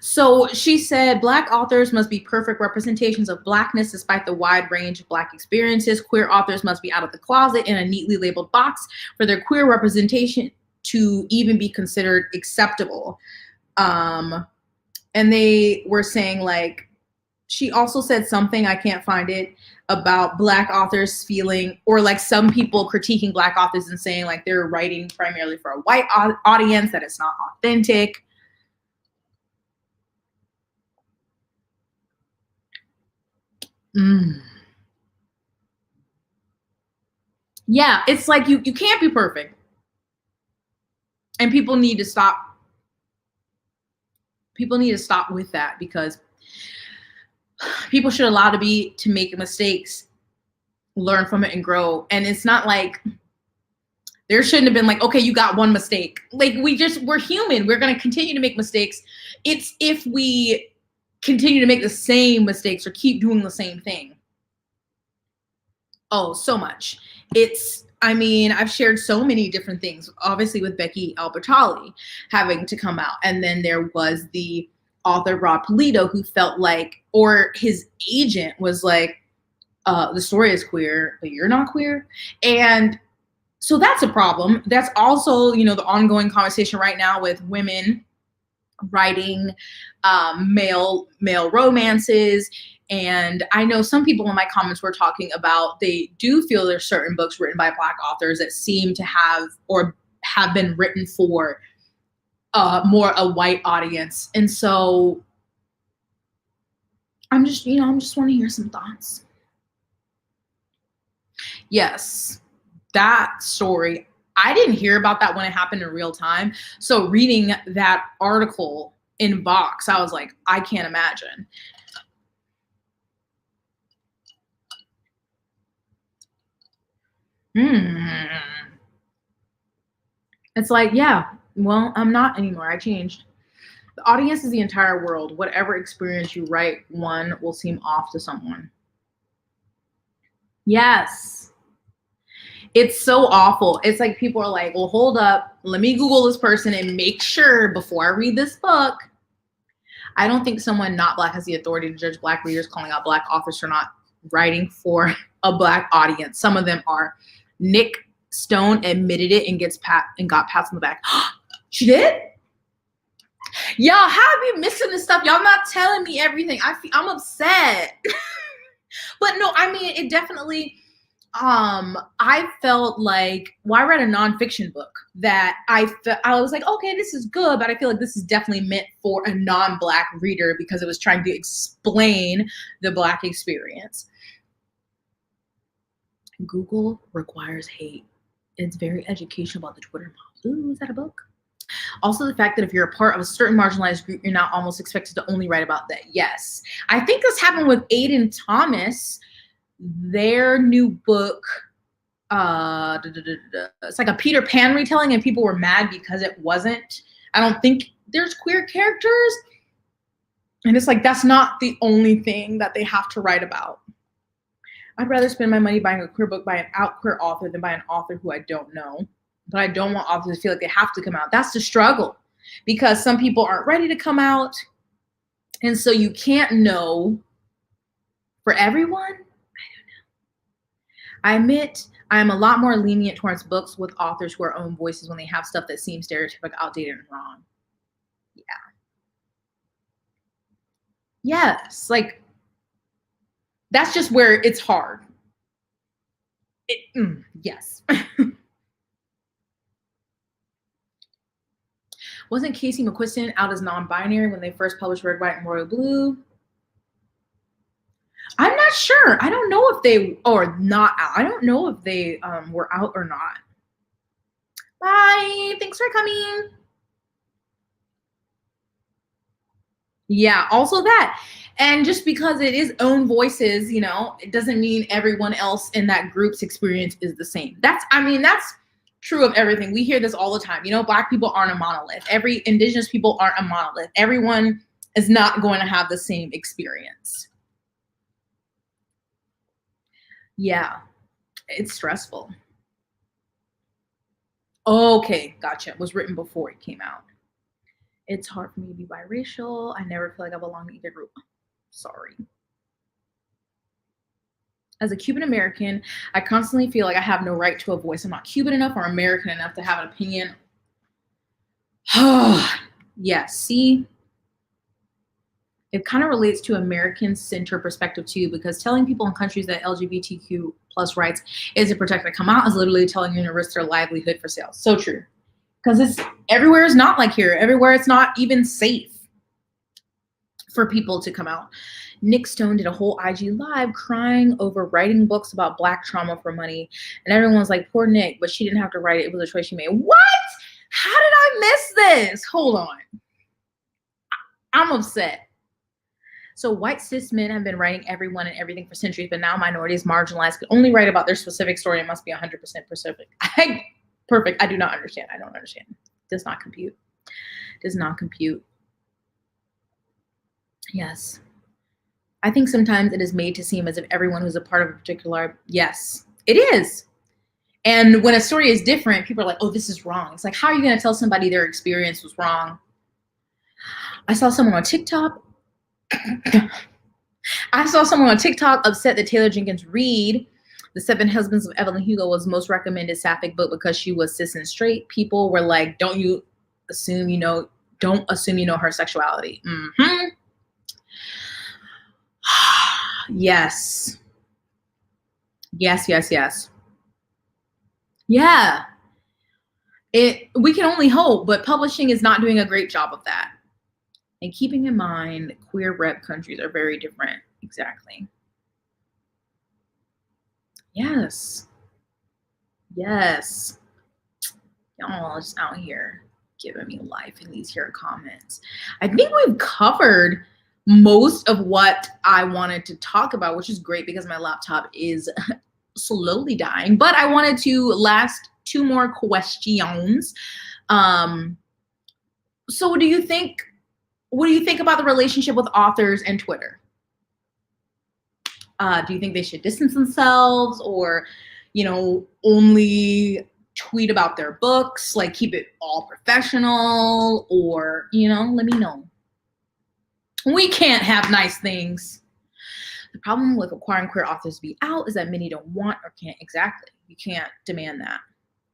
So she said, Black authors must be perfect representations of Blackness despite the wide range of Black experiences. Queer authors must be out of the closet in a neatly labeled box for their queer representation to even be considered acceptable. And they were saying, like, she also said something, I can't find it, about Black authors feeling, or like some people critiquing Black authors and saying like they're writing primarily for a white audience, that it's not authentic. Yeah, it's like you can't be perfect. And people need to stop. People need to stop with that, because people should allow to make mistakes, learn from it and grow. And it's not like there shouldn't have been like, okay, you got one mistake. Like we're human. We're going to continue to make mistakes. It's if we continue to make the same mistakes or keep doing the same thing. Oh, so much. I've shared so many different things, obviously with Becky Albertalli having to come out. And then there was the author Rob Polito, who felt like, or his agent was like, the story is queer, but you're not queer. And so that's a problem. That's also, the ongoing conversation right now with women writing male romances. And I know some people in my comments were talking about, they do feel there's certain books written by Black authors that seem to have or have been written for more a white audience. And so I'm just want to hear some thoughts. Yes, that story, I didn't hear about that when it happened in real time. So reading that article in Vox, I was like, I can't imagine. It's like, yeah, well, I'm not anymore. I changed. The audience is the entire world. Whatever experience you write, one will seem off to someone. Yes. It's so awful. It's like people are like, well, hold up. Let me Google this person and make sure before I read this book. I don't think someone not Black has the authority to judge Black readers calling out Black authors for not writing for a Black audience. Some of them are. Nick Stone admitted it and got pats on the back. She did? Y'all, how have you missing this stuff? Y'all not telling me everything. I'm upset. But no, it definitely, I felt like, I read a nonfiction book that I was like, okay, this is good, but I feel like this is definitely meant for a non-Black reader because it was trying to explain the Black experience. Google requires hate. It's very educational about the Twitter mob. Ooh, is that a book? Also, the fact that if you're a part of a certain marginalized group, you're now almost expected to only write about that. Yes. I think this happened with Aiden Thomas. Their new book, it's like a Peter Pan retelling, and people were mad because it wasn't. I don't think there's queer characters. And it's like, that's not the only thing that they have to write about. I'd rather spend my money buying a queer book by an out queer author than by an author who I don't know. But I don't want authors to feel like they have to come out. That's the struggle, because some people aren't ready to come out. And so you can't know for everyone. I don't know. I admit I'm a lot more lenient towards books with authors who are own voices when they have stuff that seems stereotypical, outdated, and wrong. Yeah. Yes. Like, That's just where it's hard. Yes. Wasn't Casey McQuiston out as non-binary when they first published Red, White, and Royal Blue? I'm not sure. I don't know if they or not out. I don't know if they were out or not. Bye. Thanks for coming. Yeah, also that. And just because it is own voices, you know, it doesn't mean everyone else in that group's experience is the same. That's true of everything. We hear this all the time. You know, Black people aren't a monolith. Indigenous people aren't a monolith. Everyone is not going to have the same experience. Yeah, it's stressful. Okay, gotcha. It was written before it came out. It's hard for me to be biracial. I never feel like I belong to either group. Sorry. As a Cuban American, I constantly feel like I have no right to a voice. I'm not Cuban enough or American enough to have an opinion. Yeah, see? It kind of relates to American-centered perspective too, because telling people in countries that LGBTQ plus rights isn't protected to come out is literally telling them to risk their livelihood for sales. So true. Because everywhere is not like here. Everywhere it's not even safe for people to come out. Nick Stone did a whole IG live crying over writing books about Black trauma for money. And everyone's like, poor Nick, but she didn't have to write it. It was a choice she made. What? How did I miss this? Hold on. I'm upset. So white cis men have been writing everyone and everything for centuries, but now minorities, marginalized, could only write about their specific story. It must be 100% specific. Perfect. I do not understand. I don't understand. Does not compute. Does not compute. Yes. I think sometimes it is made to seem as if everyone who's a part of a particular, yes, it is. And when a story is different, people are like, oh, this is wrong. It's like, how are you going to tell somebody their experience was wrong? I saw someone on TikTok. Upset that Taylor Jenkins Reid, The 7 Husbands of Evelyn Hugo, was most recommended sapphic book because she was cis and straight. People were like, don't assume you know her sexuality. Mm-hmm. Yes. Yes. Yeah. We can only hope, but publishing is not doing a great job of that. And keeping in mind, queer rep countries are very different. Exactly. Yes. Yes. Y'all just out here giving me life in these here comments. I think we've covered most of what I wanted to talk about, which is great because my laptop is slowly dying. But I wanted to last 2 more questions. So what do you think about the relationship with authors and Twitter? Do you think they should distance themselves, or, you know, only tweet about their books, like keep it all professional, or, you know, let me know. We can't have nice things. The problem with requiring queer authors to be out is that many don't want or can't. Exactly. You can't demand that.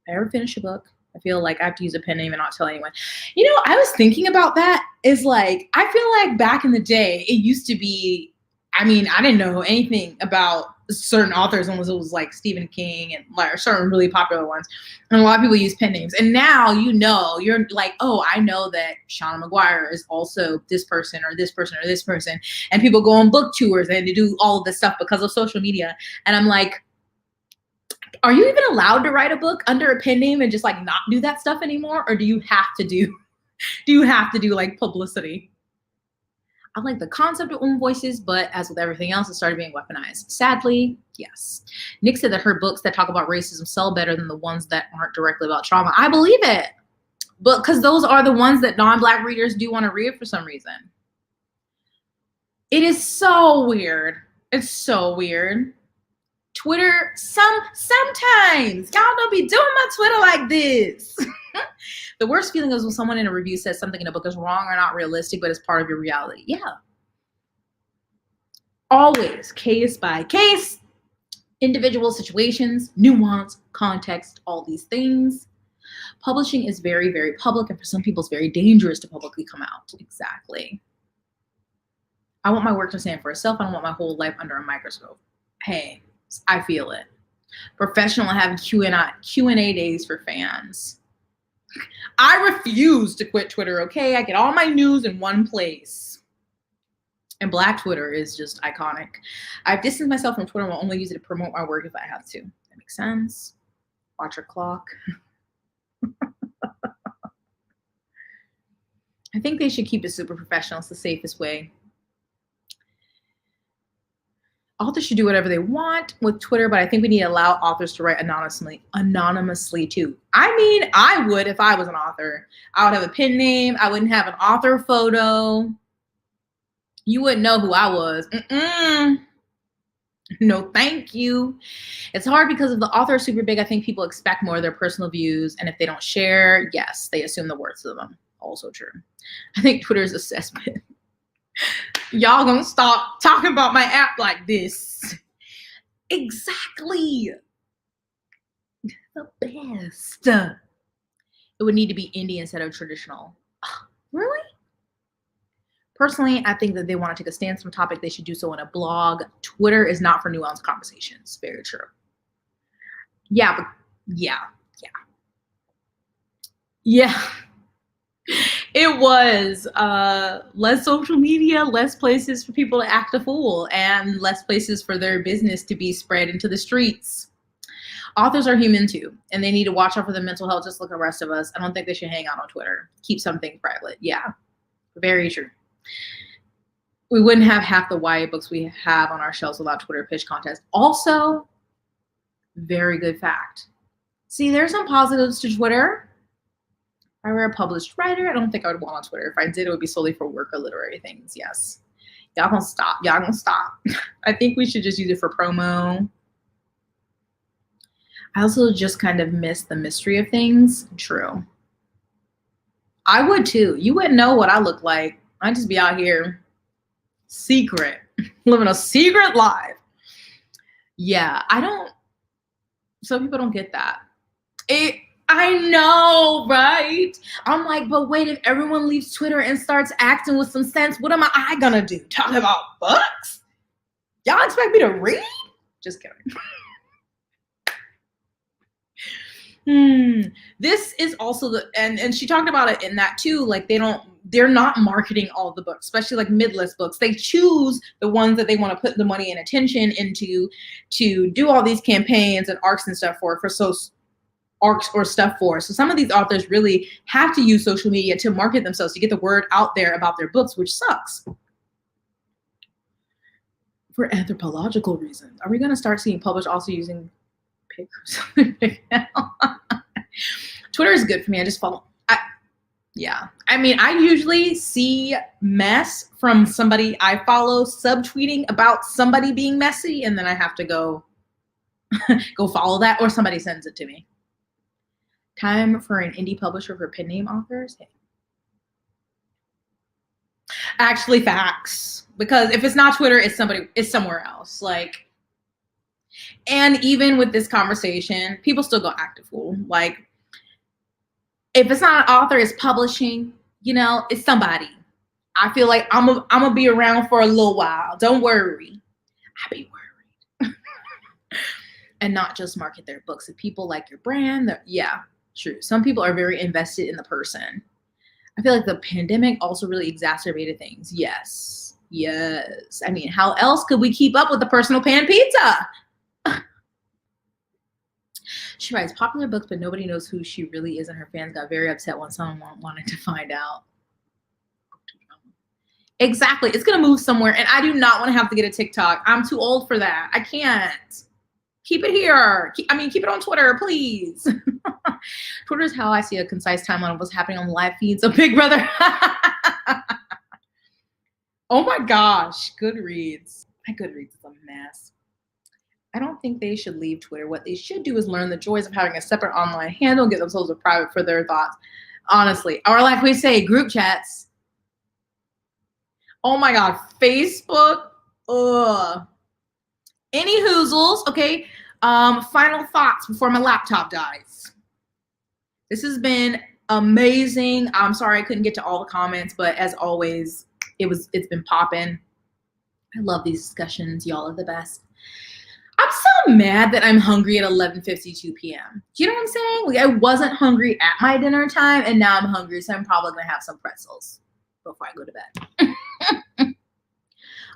If I ever finish a book, I feel like I have to use a pen name and not tell anyone. You know, I was thinking about that. Is like, I feel like back in the day, it used to be, I mean, I didn't know anything about certain authors unless it was like Stephen King and like certain really popular ones. And a lot of people use pen names. And now, you know, you're like, oh, I know that Shauna McGuire is also this person or this person or this person. And people go on book tours and they do all of this stuff because of social media. And I'm like, are you even allowed to write a book under a pen name and just like not do that stuff anymore? Or do you have to do like publicity? I like the concept of own voices, but as with everything else, it started being weaponized. Sadly, yes. Nick said that her books that talk about racism sell better than the ones that aren't directly about trauma. I believe it, but because those are the ones that non-Black readers do want to read for some reason. It is so weird. It's so weird. Twitter, sometimes y'all don't be doing my Twitter like this. The worst feeling is when someone in a review says something in a book is wrong or not realistic, but it's part of your reality. Yeah. Always case by case, individual situations, nuance, context, all these things. Publishing is very, very public, and for some people it's very dangerous to publicly come out. Exactly. I want my work to stand for itself. I don't want my whole life under a microscope. Hey, I feel it. Professional have Q&A days for fans. I refuse to quit Twitter, okay? I get all my news in one place. And Black Twitter is just iconic. I've distanced myself from Twitter and will only use it to promote my work if I have to. That makes sense. Watch your clock. I think they should keep it super professional. It's the safest way. Authors should do whatever they want with Twitter, but I think we need to allow authors to write anonymously too. I mean, I would if I was an author. I would have a pen name. I wouldn't have an author photo. You wouldn't know who I was. No, thank you. It's hard because if the author is super big, I think people expect more of their personal views. And if they don't share, yes, they assume the worst of them. Also true. I think Twitter's assessment. Y'all gonna stop talking about my app like this. Exactly. The best. It would need to be indie instead of traditional. Really? Personally, I think that they want to take a stance on a topic, they should do so in a blog. Twitter is not for nuanced conversations. Very true. Yeah, but yeah. It was less social media, less places for people to act a fool, and less places for their business to be spread into the streets. Authors are human too, and they need to watch out for their mental health just like the rest of us. I don't think they should hang out on Twitter. Keep something private. Yeah, very true. We wouldn't have half the YA books we have on our shelves without Twitter pitch contest. Also, very good fact. See, there's some positives to Twitter. If I were a published writer, I don't think I would want on Twitter. If I did, it would be solely for work or literary things. Yes. Y'all gonna stop. Y'all gonna stop. I think we should just use it for promo. I also just kind of miss the mystery of things. True. I would too. You wouldn't know what I look like. I'd just be out here secret, living a secret life. Yeah, some people don't get that. I know, right? I'm like, but wait, if everyone leaves Twitter and starts acting with some sense, what am I gonna do? Talk about books? Y'all expect me to read? Just kidding. This is also and she talked about it in that too. Like they're not marketing all the books, especially like mid-list books. They choose the ones that they want to put the money and attention into to do all these campaigns and arcs and stuff for arcs or stuff for. So some of these authors really have to use social media to market themselves, to get the word out there about their books, which sucks. For anthropological reasons. Are we going to start seeing published also using pictures? Twitter is good for me. I just follow. I mean, I usually see mess from somebody I follow subtweeting about somebody being messy, and then I have to go follow that, or somebody sends it to me. Time for an indie publisher for pen name authors. Hey. Actually, facts. Because if it's not Twitter, it's somewhere else. Like, and even with this conversation, people still go act a fool. Like, if it's not an author, it's publishing. It's somebody. I feel like I'm gonna be around for a little while. Don't worry. I be worried. And not just market their books. If people like your brand, yeah. True. Some people are very invested in the person. I feel like the pandemic also really exacerbated things. Yes. I mean, how else could we keep up with the personal pan pizza? She writes popular books, but nobody knows who she really is, and her fans got very upset when someone wanted to find out. Exactly. It's going to move somewhere, and I do not want to have to get a TikTok. I'm too old for that. I can't. Keep it here. Keep it on Twitter, please. Twitter is how I see a concise timeline of what's happening on the live feeds of Big Brother. Oh my gosh, Goodreads. My Goodreads is a mess. I don't think they should leave Twitter. What they should do is learn the joys of having a separate online handle, get themselves a private for their thoughts. Honestly. Or like we say, group chats. Oh my God, Facebook. Ugh. Any hoozles, okay? Final thoughts before my laptop dies. This has been amazing. I'm sorry I couldn't get to all the comments, but as always, it's been popping. I love these discussions. Y'all are the best. I'm so mad that I'm hungry at 11:52 p.m. Do you know what I'm saying? Like, I wasn't hungry at my dinner time, and now I'm hungry, so I'm probably gonna have some pretzels before I go to bed.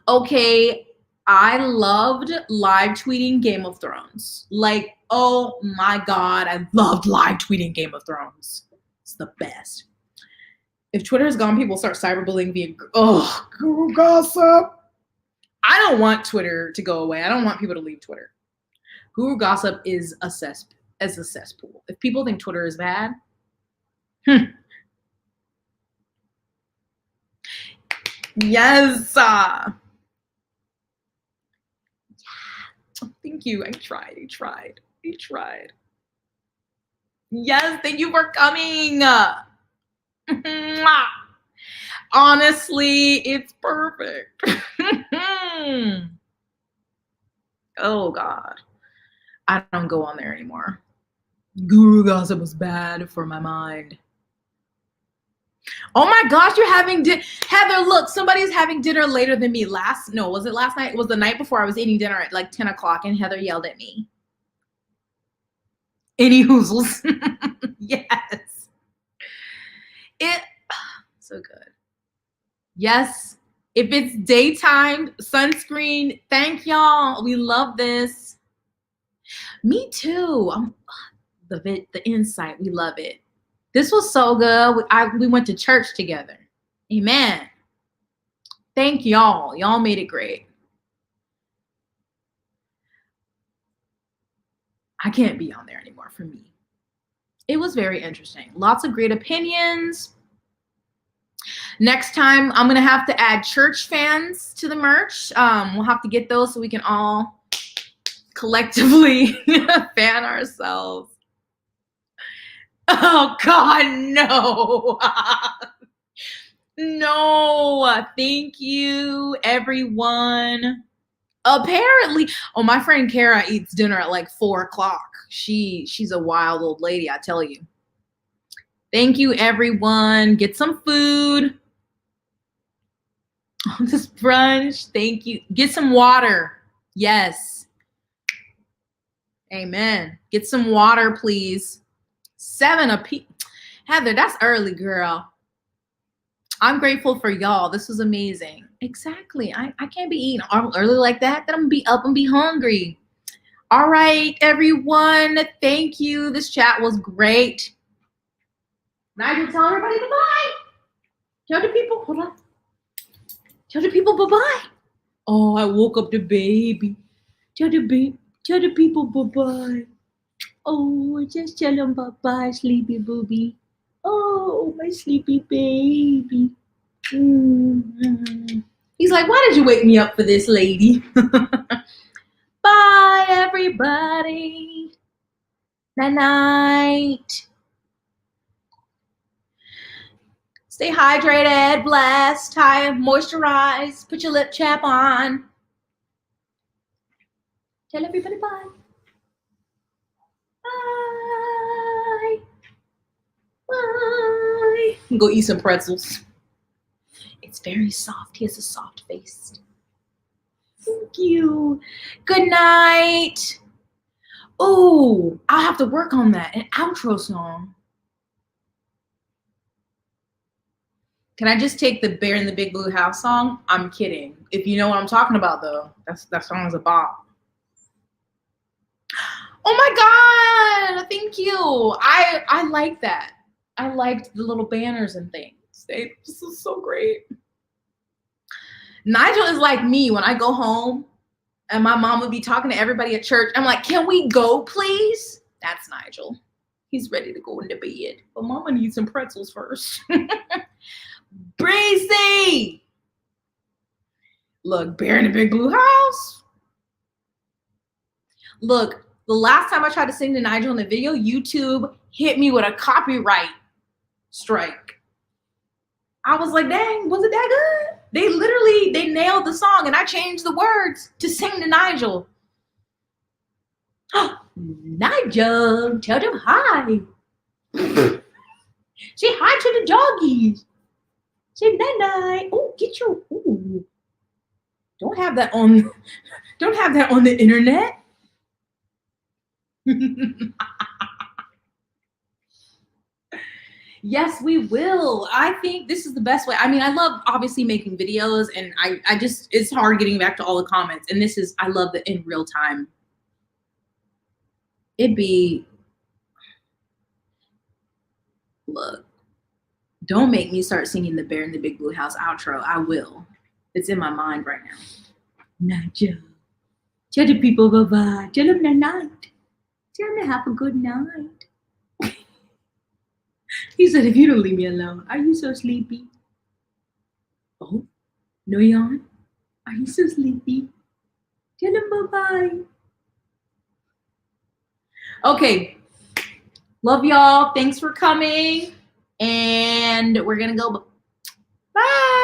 Okay, I loved live tweeting Game of Thrones. Like, oh my God, I loved live tweeting Game of Thrones. It's the best. If Twitter is gone, people start cyberbullying via, Google gossip. I don't want Twitter to go away. I don't want people to leave Twitter. Guru gossip is a cesspool. If people think Twitter is bad, yes. Thank you. I tried. Yes, thank you for coming. Honestly, it's perfect. Oh God, I don't go on there anymore. Guru gossip was bad for my mind. Oh my gosh, you're having Heather, look, somebody's having dinner later than me. Was it last night? It was the night before. I was eating dinner at like 10 o'clock and Heather yelled at me. Any hoozles. Yes. So good. Yes. If it's daytime, sunscreen, thank y'all. We love this. Me too. The insight, we love it. This was so good. We went to church together. Amen. Thank y'all. Y'all made it great. I can't be on there anymore for me. It was very interesting. Lots of great opinions. Next time, I'm going to have to add church fans to the merch. We'll have to get those so we can all collectively fan ourselves. Oh, God, no. No. Thank you, everyone. Apparently, my friend Kara eats dinner at like 4 o'clock. She's a wild old lady, I tell you. Thank you, everyone. Get some food. This brunch. Thank you. Get some water. Yes. Amen. Get some water, please. 7 apiece. Heather, that's early, girl. I'm grateful for y'all. This was amazing. Exactly. I can't be eating early like that. Then I'm going to be up and be hungry. All right, everyone. Thank you. This chat was great. Nigel, tell everybody bye-bye. Tell the people, hold on. Tell the people bye-bye. Oh, I woke up the baby. Tell the people bye-bye. Oh, just tell them bye-bye, sleepy booby. Oh, my sleepy baby. Mm-hmm. He's like, why did you wake me up for this, lady? Bye, everybody. Night-night. Stay hydrated, blessed, moisturize, put your lip chap on. Tell everybody bye. Bye. Bye. Go eat some pretzels. It's very soft. He has a soft face. Thank you. Good night. Oh, I'll have to work on that. An outro song. Can I just take the Bear in the Big Blue House song? I'm kidding. If you know what I'm talking about, though, that song's a bop. Oh my God! Thank you. I like that. I liked the little banners and things. This is so great. Nigel is like me when I go home and my mom would be talking to everybody at church. I'm like, can we go, please? That's Nigel. He's ready to go into bed. But mama needs some pretzels first. Breezy! Look, Bear in the Big Blue House. Look, the last time I tried to sing to Nigel in the video, YouTube hit me with a copyright strike. I was like, dang, was it that good? They nailed the song and I changed the words to sing to Nigel. Nigel, tell them hi. Say hi to the doggies. Say night-night. Oh, get your, ooh. Don't have that on the internet. Yes, we will. I think this is the best way. I mean, I love obviously making videos, and I just, it's hard getting back to all the comments. And this is, I love the in real time. Look, don't make me start singing the Bear in the Big Blue House outro. I will. It's in my mind right now. Naja. Tell the people bye-bye. Tell them good night. Tell them to have a good night. He said, if you don't leave me alone, are you so sleepy? Oh, no yawn? Are you so sleepy? Tell them bye-bye. Okay. Love y'all. Thanks for coming. And we're going to go. Bye.